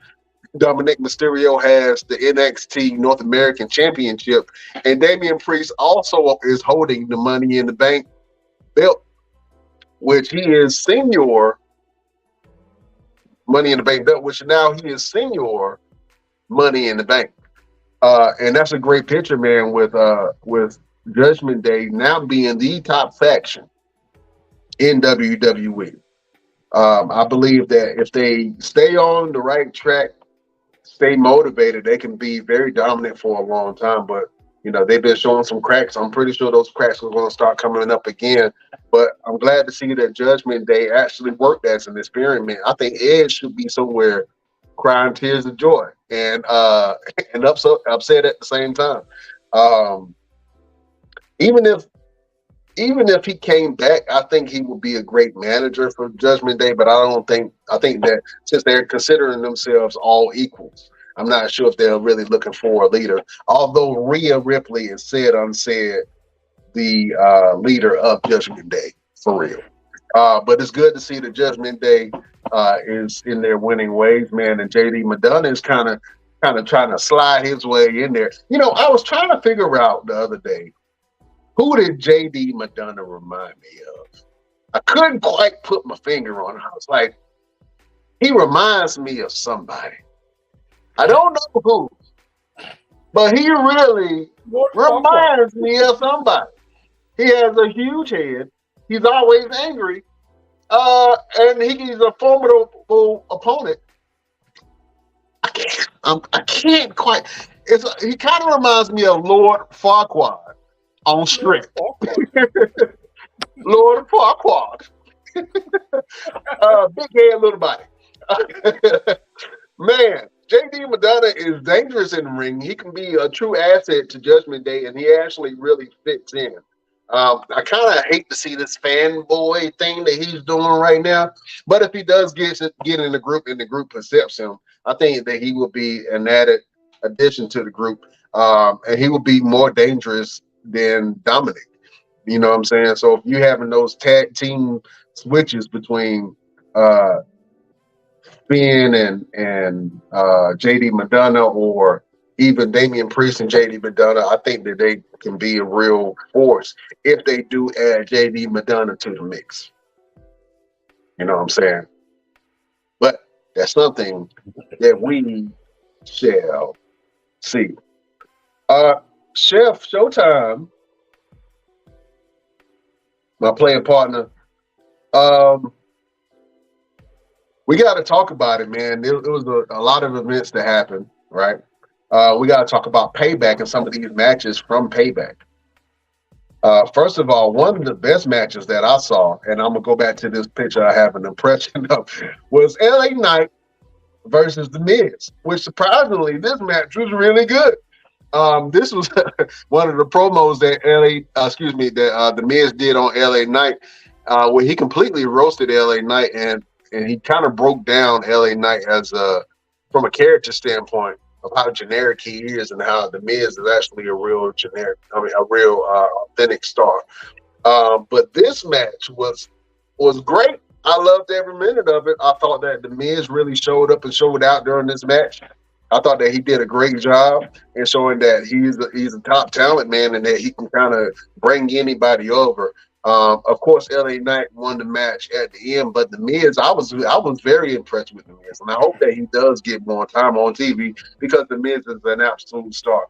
Dominic Mysterio has the NXT North American Championship. And Damian Priest also is holding the Money in the Bank belt, which he is senior Money in the Bank belt, which now he is senior Money in the Bank. And that's a great picture, man, with Judgment Day now being the top faction in WWE. I believe that if they stay on the right track, stay motivated, they can be very dominant for a long time. But you know, they've been showing some cracks. I'm pretty sure those cracks are going to start coming up again. But I'm glad to see that Judgment Day actually worked as an experiment. I think Edge should be somewhere crying tears of joy and upset at the same time. Even if he came back, I think he would be a great manager for Judgment Day. But I think that since they're considering themselves all equals, I'm not sure if they're really looking for a leader. Although Rhea Ripley is said unsaid the leader of Judgment Day for real. But it's good to see the Judgment Day is in their winning ways, man. And JD McDonough is kind of trying to slide his way in there. You know, I was trying to figure out the other day, who did JD McDonough remind me of? I couldn't quite put my finger on it. I was like, he reminds me of somebody. I don't know who, but he really reminds me of somebody. He has a huge head. He's always angry. And he's a formidable opponent. I can't quite. He kind of reminds me of Lord Farquaad on strength. Lord Farquaad. Big head, little body. Man, JD McDonough is dangerous in the ring. He can be a true asset to Judgment Day, and he actually really fits in. I kind of hate to see this fanboy thing that he's doing right now, but if he does get in the group and the group accepts him, I think that he will be an added addition to the group, and he will be more dangerous than Dominic. You know what I'm saying? So if you're having those tag team switches between Finn and JD McDonough, or even Damian Priest and JD McDonough, I think that they can be a real force if they do add JD McDonough to the mix. You know what I'm saying? But that's something that we shall see. Uh, Chef Showtime, my playing partner. Um, we got to talk about it, man. It was a lot of events that happened, right? We got to talk about Payback and some of these matches from Payback. First of all, one of the best matches that I saw, and I'm gonna go back to this picture I have an impression of, was LA Knight versus The Miz, which surprisingly, this match was really good. This was one of the promos that The Miz did on LA Knight, where he completely roasted LA Knight and he kind of broke down LA Knight as from a character standpoint of how generic he is and how The Miz is actually a real authentic star. But this match was great. I loved every minute of it. I thought that The Miz really showed up and showed out during this match. I thought that he did a great job in showing that he's a top talent, man, and that he can kind of bring anybody over. Of course, LA Knight won the match at the end, but The Miz, I was very impressed with The Miz, and I hope that he does get more time on TV because The Miz is an absolute star.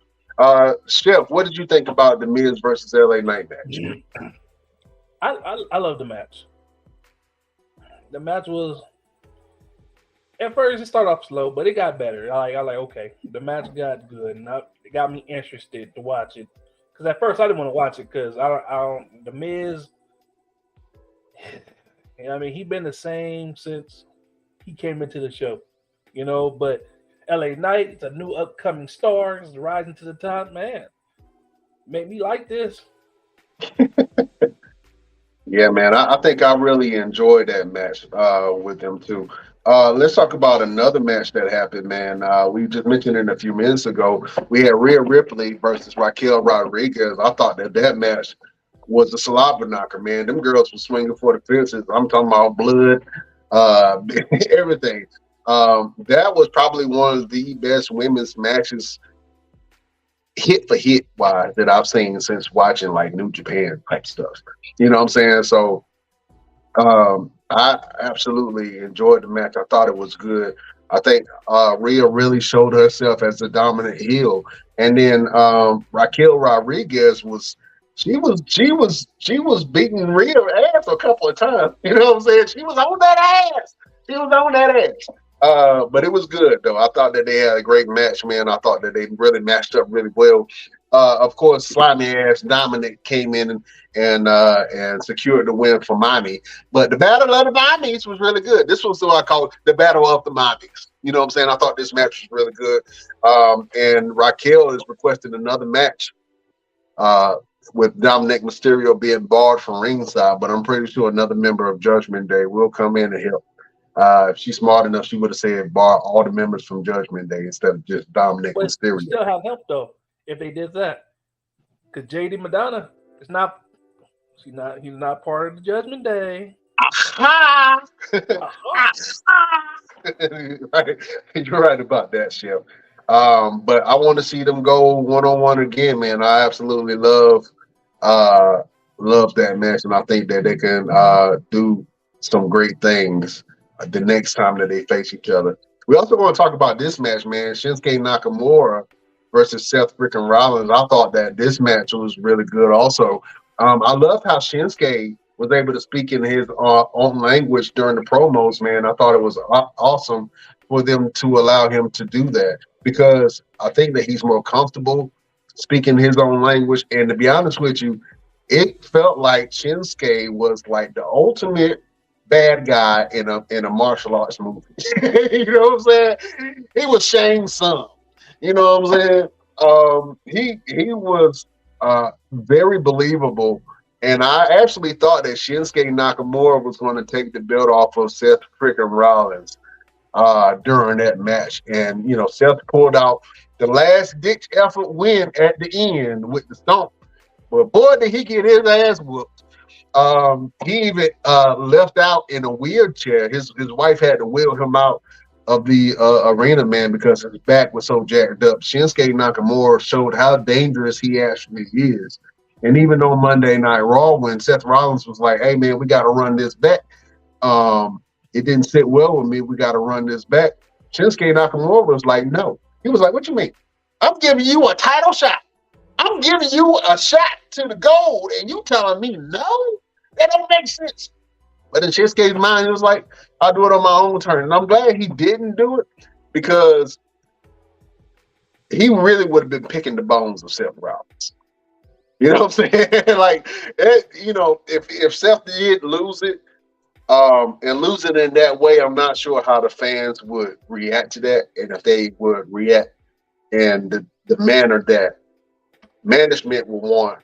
Chef, what did you think about The Miz versus LA Knight match? I love the match. The match was, at first it started off slow, but it got better. I like okay, the match got good, and it got me interested to watch it. Because at first I didn't want to watch it because I don't The Miz. I mean, he's been the same since he came into the show, But LA Knight, it's a new upcoming star, is rising to the top. Man, make me like this. Yeah, man, I think I really enjoyed that match with them too. Let's talk about another match that happened, man. We just mentioned it a few minutes ago. We had Rhea Ripley versus Raquel Rodriguez. I thought that match was a slobber knocker, man. Them girls were swinging for the fences. I'm talking about blood, everything. That was probably one of the best women's matches, hit for hit wise, that I've seen since watching like New Japan type stuff. You know what I'm saying? So I absolutely enjoyed the match. I thought it was good. I think Rhea really showed herself as a dominant heel, and then Raquel Rodriguez was beating Rhea ass a couple of times. You know what I'm saying? She was on that ass. She was on that ass. But it was good though. I thought that they had a great match, man. I thought that they really matched up really well. Of course, slimy ass Dominic came in and secured the win for Mommy. But the Battle of the Mommies was really good. This was what I call it, the Battle of the Mommies. You know what I'm saying? I thought this match was really good. And Raquel is requesting another match with Dominic Mysterio being barred from ringside. But I'm pretty sure another member of Judgment Day will come in and help. If she's smart enough, she would have said bar all the members from Judgment Day instead of just Dominic Mysterio. Still have help though if they did that, because JD Madonna is not. He's not part of the Judgment Day. Right. You're right about that, Chef. But I want to see them go one-on-one again, man. I absolutely love that match, and I think that they can do some great things the next time that they face each other. We also want to talk about this match, man. Shinsuke Nakamura versus Seth freaking Rollins. I thought that this match was really good also. I loved how Shinsuke was able to speak in his own language during the promos, man. I thought it was awesome for them to allow him to do that, because I think that he's more comfortable speaking his own language. And to be honest with you, it felt like Shinsuke was like the ultimate bad guy in a martial arts movie. You know what I'm saying? He was Shang Tsung. You know what I'm saying? He was very believable, and I actually thought that Shinsuke Nakamura was going to take the belt off of Seth freaking Rollins during that match. And Seth pulled out the last ditch effort win at the end with the stomp. But boy, did he get his ass whooped. He even left out in a wheelchair. His wife had to wheel him out of the arena, man, because his back was so jacked up. Shinsuke Nakamura showed how dangerous he actually is. And even on Monday Night Raw, when Seth Rollins was like, hey, man, we got to run this back. It didn't sit well with me. We got to run this back. Shinsuke Nakamura was like, no, He was like, "What you mean? I'm giving you a title shot. I'm giving you a shot to the gold, and you telling me no? That don't make sense." But in Shinsuke's mind, he was like, "I'll do it on my own terms." And I'm glad he didn't do it because he really would have been picking the bones of Seth Rollins. You know what I'm saying? Like, if Seth did lose it, and lose it in that way, I'm not sure how the fans would react to that, and if they would react in the manner that management would want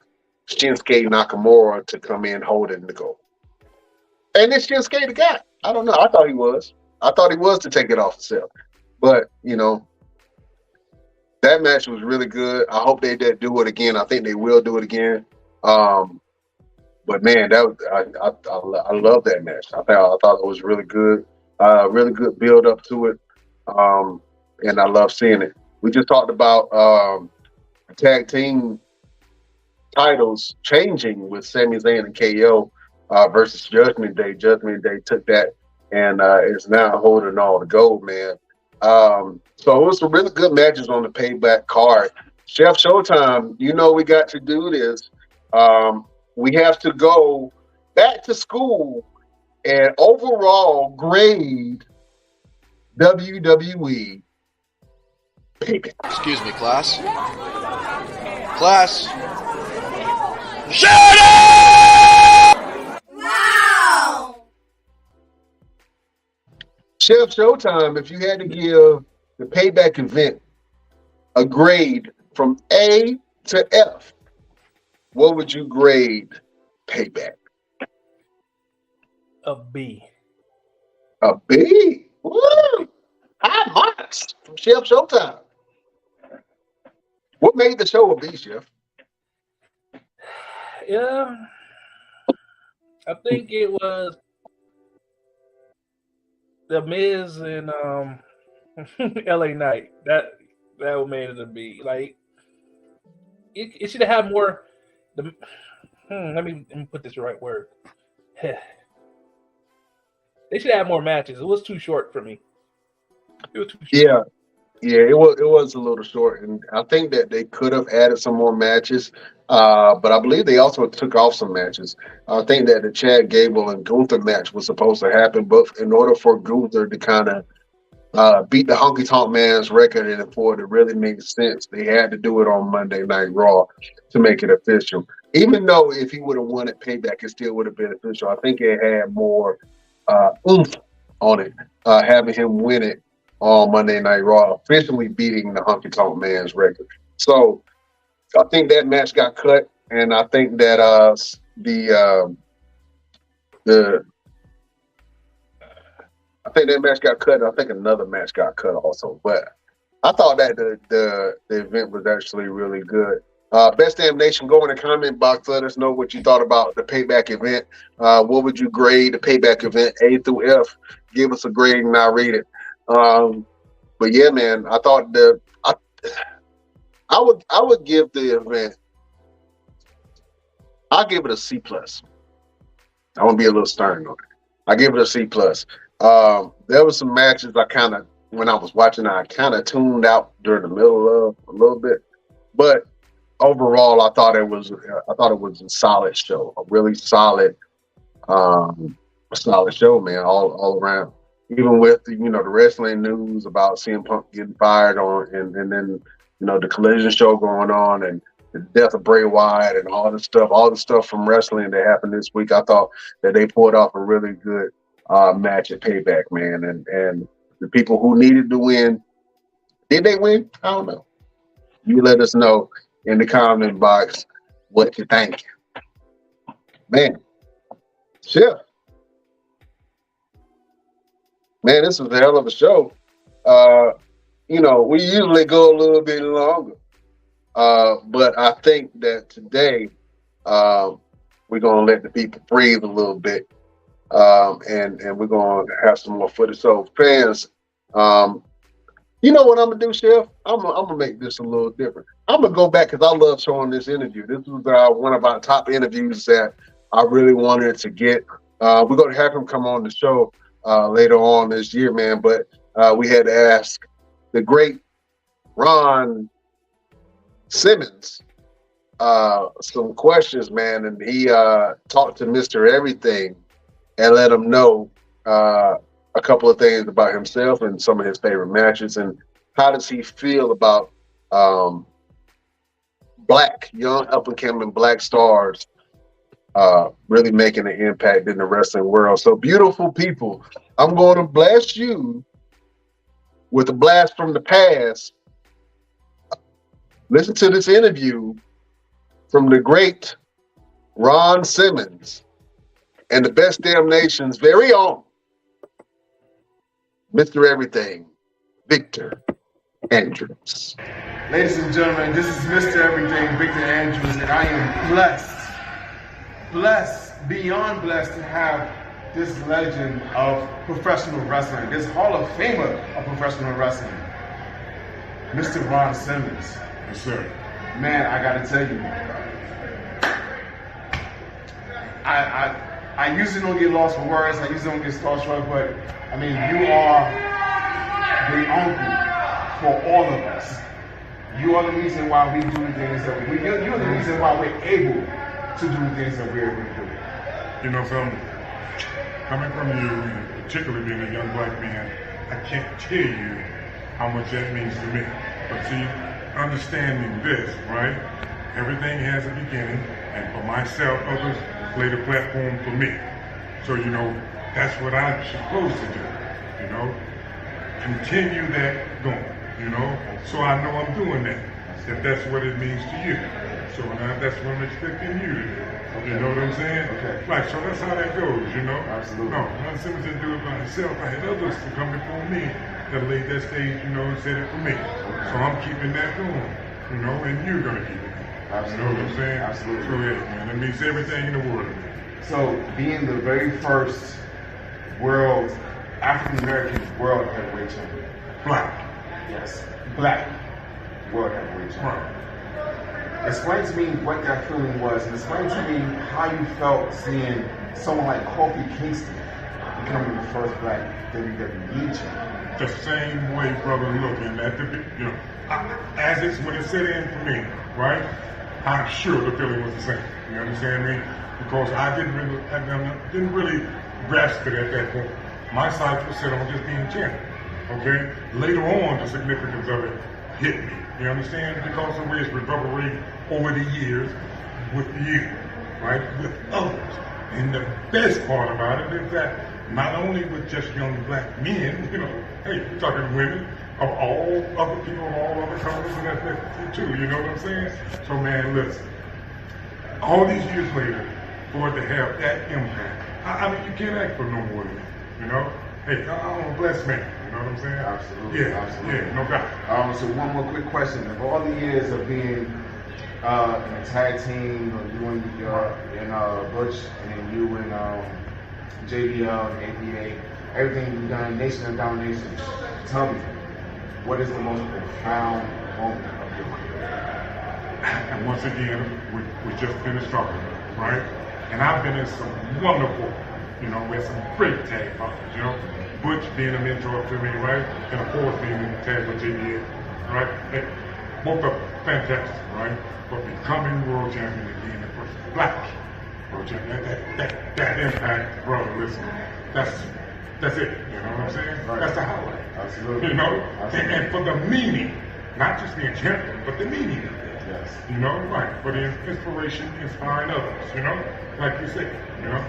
Shinsuke Nakamura to come in holding the gold. And it's Shinsuke the guy. I don't know. I thought he was. I thought he was to take it off himself. But, that match was really good. I hope they did do it again. I think they will do it again. But man, I love that match. I thought it was really good. Really good build up to it. And I love seeing it. We just talked about tag team titles changing with Sami Zayn and KO versus Judgment Day. Judgment Day took that and is now holding all the gold, man. So it was some really good matches on the Payback card. Chef Showtime, we got to do this. We have to go back to school and overall grade WWE Payback. Excuse me, class. Class. Shut up! Wow! Chef Showtime, if you had to give the Payback event a grade from A to F, what would you grade Payback? A B. A B? Woo! High marks from Chef Showtime. What made the show a B, Chef? Yeah, I think it was the Miz and LA Knight. That made it a B. Like it should have had more. Let me put this the right word. They should have more matches. It was too short for me. It was too short. Yeah, it was a little short, and I think that they could have added some more matches. But I believe they also took off some matches. I think that the Chad Gable and Gunther match was supposed to happen, but in order for Gunther to kind of beat the Honky Tonk Man's record and for it to really make sense, they had to do it on Monday Night Raw to make it official. Even though if he would have won it Payback, it still would have been official. I think it had more oomph on it, having him win it on Monday Night Raw, officially beating the Honky Tonk Man's record. So I think that match got cut, and I think that I think that match got cut, and I think another match got cut also. But I thought that the event was actually really good. Best Damn Nation, go in the comment box. Let us know what you thought about the Payback event. What would you grade the Payback event, A through F? Give us a grade, and I'll read it. But yeah, man, I thought I would give the event. I'll give it a C plus. I want to be a little stern on it. I give it a C plus. There were some matches when I was watching, I kind of tuned out during the middle of a little bit, but overall, I thought it was a solid show, a really solid show, man, all around. Even with the wrestling news about CM Punk getting fired and then the Collision show going on and the death of Bray Wyatt and all the stuff from wrestling that happened this week, I thought that they pulled off a really good match at Payback, man. And the people who needed to win, did they win? I don't know. You let us know in the comment box what you think. Man, Chef. Man, this was a hell of a show. We usually go a little bit longer. But I think that today we're going to let the people breathe a little bit. And we're going to have some more footage. So fans, you know what I'm going to do, Chef? I'm going to make this a little different. I'm going to go back because I love showing this interview. This was one of our top interviews that I really wanted to get. We're going to have him come on the show later on this year, man. But we had to ask the great Ron Simmons some questions, man, and he talked to Mr. Everything and let him know a couple of things about himself and some of his favorite matches, and how does he feel about black, young, up-and-coming black stars really making an impact in the wrestling world. So, beautiful people, I'm going to bless you with a blast from the past. Listen to this interview from the great Ron Simmons and the Best Damn Nation's very own Mr. Everything, Victor Andrews. Ladies and gentlemen, this is Mr. Everything, Victor Andrews, and I am blessed, beyond blessed to have this legend of professional wrestling, this Hall of Famer of professional wrestling, Mr. Ron Simmons. Yes, sir. Man, I gotta tell you, I usually don't get lost for words, I usually don't get starstruck, but I mean, you are the uncle for all of us. You are the reason why we do the things that you're the reason why we're able to do the things that we're able to do. You know, coming from you, and particularly being a young black man, I can't tell you how much that means to me. But see, understanding this, right? Everything has a beginning, and for myself, others lay the platform for me. So, you know, that's what I'm supposed to do, you know? Continue that going, you know? So I know I'm doing that, if that's what it means to you. So now that's what I'm expecting you to do. Okay. You know what I'm saying? Okay. Right, so that's how that goes, you know? Absolutely. No, Ron Simmons didn't do it by himself. I had others to come before me that laid that stage, you know, and said it for me. Okay. So I'm keeping that going, you know, and you're gonna keep it. Absolutely. You know what I'm saying? Absolutely. So yeah, man, it means everything in the world. So being the very first world, African-American world heavyweight champion. Black. Yes, black world heavyweight champion. Right. Explain to me what that feeling was, and explain to me how you felt seeing someone like Kofi Kingston becoming the first black WWE champion. The same way, brother, looking at the, you know, as it's when it set in for me, right? I'm sure the feeling was the same. You understand me? Because I didn't really grasp it at that point. My sights were set on just being champion. Okay? Later on, the significance of it hit me. You understand? Because of ways reverberated over the years with you, right? With others. And the best part about it is that not only with just young black men, you know, hey, we're talking women of all other people of all other colors and ethnicity too, you know what I'm saying? So man, listen, all these years later, for it to have that impact, I mean, you can't ask for no more than that, you know? Hey, I'm a blessed man, you know what I'm saying? Absolutely. Yeah, absolutely. Yeah, no doubt. So one more quick question. Of all the years of being in a tag team, or you and Butch, and then you and JBL and APA, everything you've done, Nation of Domination, tell me, what is the most profound moment of your career? And once again, we just finished talking, right? And I've been in some wonderful, you know, with some great tag partners, you know. Butch being a mentor to me, right? And of course being in the tag with JBL, right? Hey, both are fantastic, right? But becoming world champion again, the first black world champion, that impact, brother, listen, that's it, you know what I'm saying? Right. That's the highlight. Absolutely. You know? Absolutely. And for the meaning, not just being champion, but the meaning of it. Yes. You know, right, for the inspiration, inspiring others, you know, like you said, you know,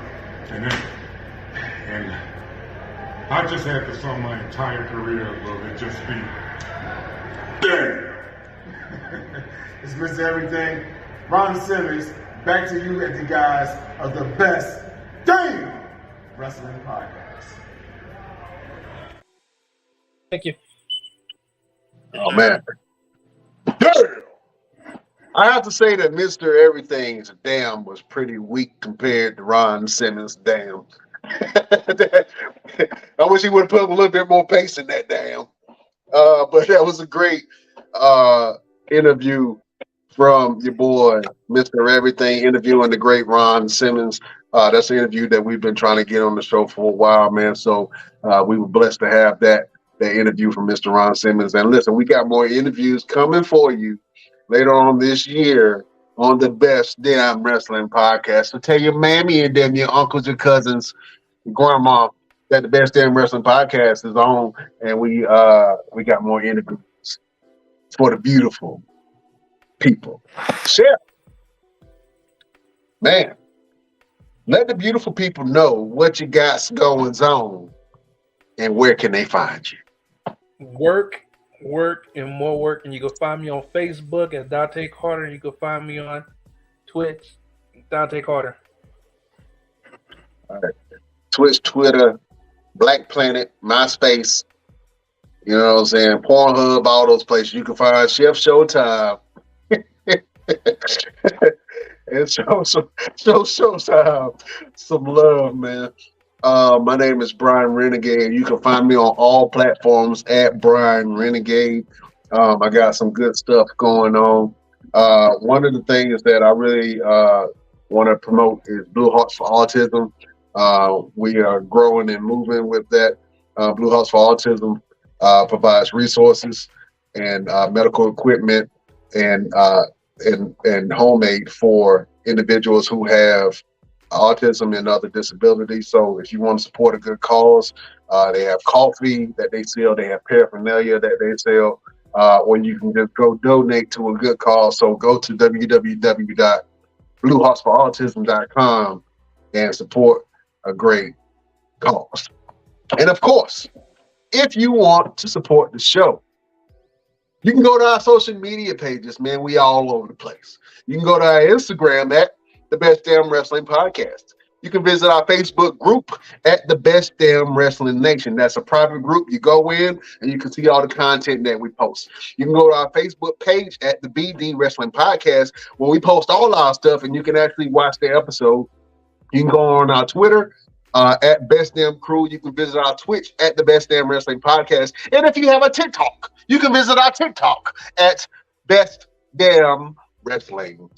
and I just had to sum my entire career, brother, just be, damn. It's Mr. Everything, Ron Simmons, back to you at the guys of the Best Damn Wrestling Podcast. Thank you. Oh man. Damn! I have to say that Mr. Everything's damn was pretty weak compared to Ron Simmons' damn. I wish he would have put a little bit more pace in that damn. But that was a great interview from your boy, Mr. Everything, interviewing the great Ron Simmons. That's an interview that we've been trying to get on the show for a while, man. So we were blessed to have that that interview from Mr. Ron Simmons. And listen, we got more interviews coming for you later on this year on the Best Damn Wrestling Podcast. So tell your mammy and them, your uncles, your cousins, your grandma that the Best Damn Wrestling Podcast is on, and we got more interviews for the beautiful people. Chef, man, let the beautiful people know what you got going on and where can they find you. Work, and more work. And you can find me on Facebook as Dante Carter. You can find me on Twitch, Dante Carter. All right. Twitch, Twitter, Black Planet, MySpace, you know what I'm saying, Pornhub, all those places. You can find Chef Showtime. And show Showtime some love, man. My name is Brian Renegade. You can find me on all platforms at Brian Renegade. I got some good stuff going on. One of the things that I really want to promote is Blue Hearts for Autism. We are growing and moving with that. Blue Hearts for Autism provides resources and medical equipment and homemade for individuals who have autism and other disabilities. So if you want to support a good cause, they have coffee that they sell, they have paraphernalia that they sell, or you can just go donate to a good cause. So go to www.blueheartsforautism.com and support a great cause. And of course, if you want to support the show, you can go to our social media pages, man. We all over the place. You can go to our Instagram at The Best Damn Wrestling Podcast. You can visit our Facebook group at The Best Damn Wrestling Nation. That's a private group. You go in and you can see all the content that we post. You can go to our Facebook page at The BD Wrestling Podcast where we post all our stuff and you can actually watch the episode. You can go on our Twitter at Best Damn Crew. You can visit our Twitch at The Best Damn Wrestling Podcast. And if you have a TikTok, you can visit our TikTok at Best Damn Wrestling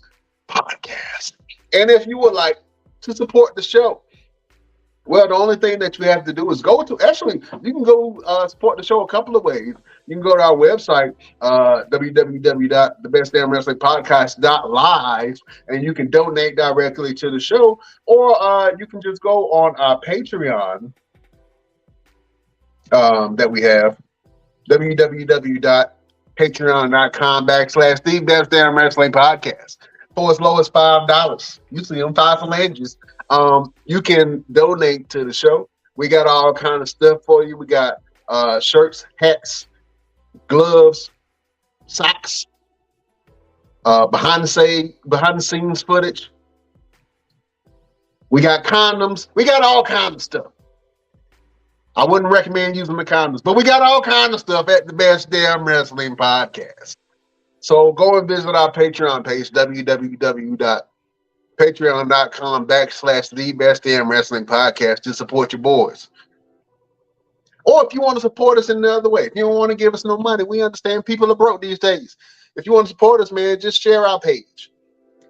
Podcast. And if you would like to support the show, well, the only thing that you have to do is you can go support the show a couple of ways. You can go to our website, www.thebestdamnwrestlingpodcast.live, and you can donate directly to the show, or you can just go on our Patreon that we have, www.patreon.com/The Best Damn Wrestling Podcast. For as low as $5. You see them 5 phalanges. You can donate to the show. We got all kind of stuff for you. We got shirts, hats, gloves, socks, behind the scenes footage. We got condoms. We got all kinds of stuff. I wouldn't recommend using the condoms, but we got all kinds of stuff at the Best Damn Wrestling Podcast. So go and visit our Patreon page, www.patreon.com/The Best Damn Wrestling Podcast to support your boys. Or if you want to support us in the other way, if you don't want to give us no money, we understand people are broke these days. If you want to support us, man, just share our page.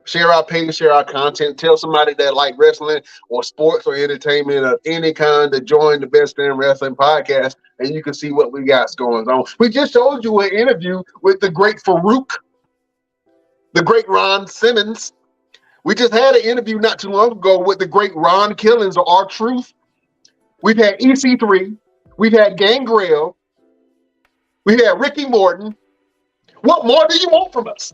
Share our page, share our content. Tell somebody that like wrestling or sports or entertainment of any kind to join the Best Damn Wrestling Podcast, and you can see what we got going on. We just showed you an interview with the great Farouk, the great Ron Simmons. We just had an interview not too long ago with the great Ron Killings or R-Truth. We've had EC3. We've had Gangrel. We've had Ricky Morton. What more do you want from us?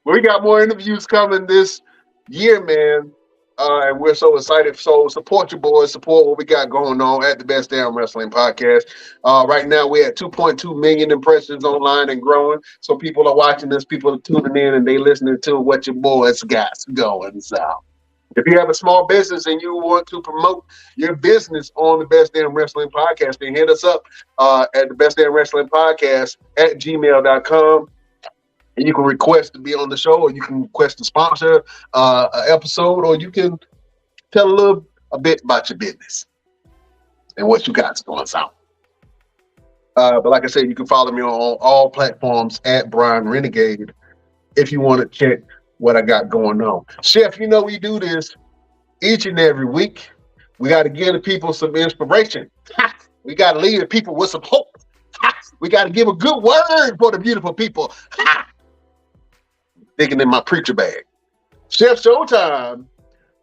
We got more interviews coming this year, man. And we're so excited. So support your boys. Support what we got going on at the Best Damn Wrestling Podcast. Right now, we're at 2.2 million impressions online and growing. So people are watching this. People are tuning in and they listening to what your boys got going. So if you have a small business and you want to promote your business on the Best Damn Wrestling Podcast, then hit us up at the Best Damn Wrestling Podcast at gmail.com. And you can request to be on the show, or you can request to sponsor an episode, or you can tell a bit about your business and what you got going on. But like I said, you can follow me on all platforms at Brian Renegade if you want to check what I got going on. Chef, you know we do this each and every week. We got to give the people some inspiration. We got to leave the people with some hope. We got to give a good word for the beautiful people. Thinking in my preacher bag. Chef Showtime,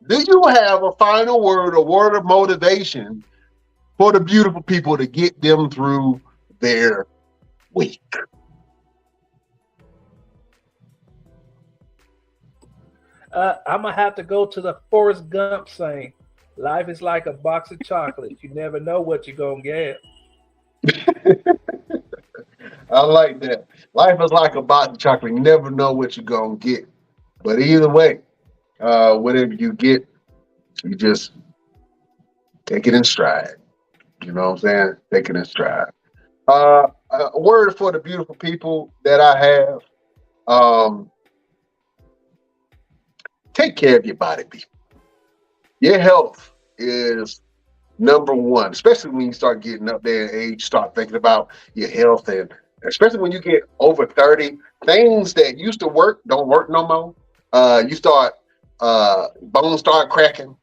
do you have a final word, a word of motivation for the beautiful people to get them through their week? I'm going to have to go to the Forrest Gump saying, life is like a box of chocolates. You never know what you're going to get. I like that. Life is like a box of chocolate. You never know what you're going to get. But either way, whatever you get, you just take it in stride. You know what I'm saying? Take it in stride. A word for the beautiful people that I have. Take care of your body, people. Your health is number one, especially when you start getting up there in age, start thinking about your health, and especially when you get over 30, things that used to work don't work no more. You start, bones start cracking,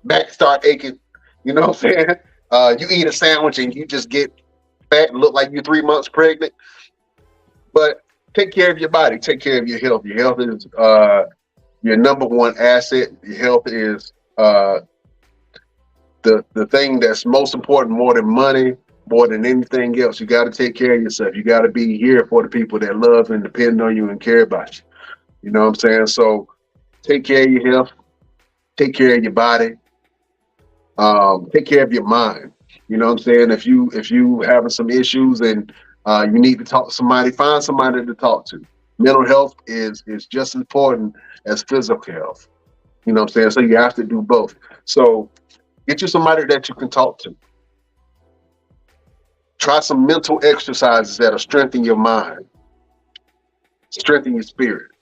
back start aching. You know what I'm saying? You eat a sandwich and you just get fat and look like you're 3 months pregnant. But take care of your body. Take care of your health. Your health is your number one asset. Your health is the thing that's most important, more than money, more than anything else. You got to take care of yourself. You got to be here for the people that love and depend on you and care about you. You know what I'm saying? So take care of your health. Take care of your body. Take care of your mind. You know what I'm saying? If you having some issues and you need to talk to somebody, find somebody to talk to. Mental health is just as important as physical health. You know what I'm saying? So you have to do both. So get you somebody that you can talk to. Try some mental exercises that'll strengthen your mind, strengthen your spirit,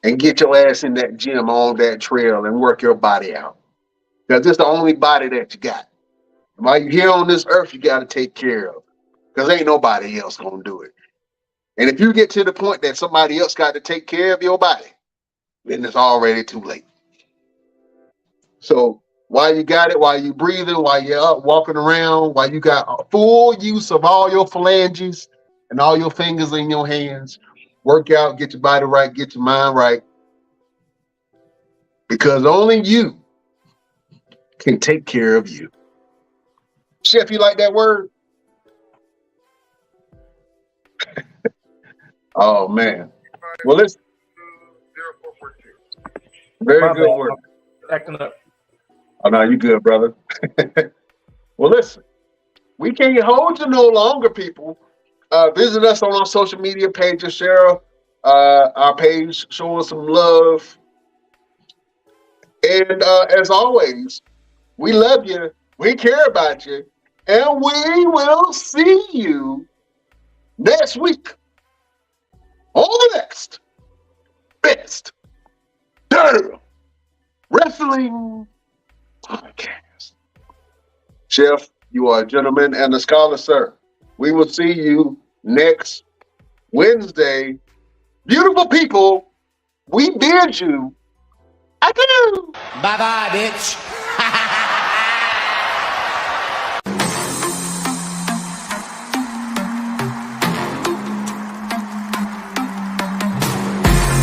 and get your ass in that gym on that trail and work your body out. Because it's the only body that you got. While you're here on this earth, you got to take care of. Because ain't nobody else going to do it. And if you get to the point that somebody else got to take care of your body, then it's already too late. So while you got it, while you breathing, while you're up walking around, while you got full use of all your phalanges and all your fingers in your hands, work out, get your body right, get your mind right. Because only you can take care of you. Chef, you like that word? Oh, man. Well, listen. Very good word. Acting up. Oh, no, you good, brother. Well, listen. We can't hold you no longer, people. Visit us on our social media pages. Share our page. Show us some love. And as always, we love you. We care about you. And we will see you next week on the next Best Damn Wrestling Podcast. Chef, you are a gentleman and a scholar, sir. We will see you next Wednesday. Beautiful people, we bid you adieu. Bye-bye, bitch.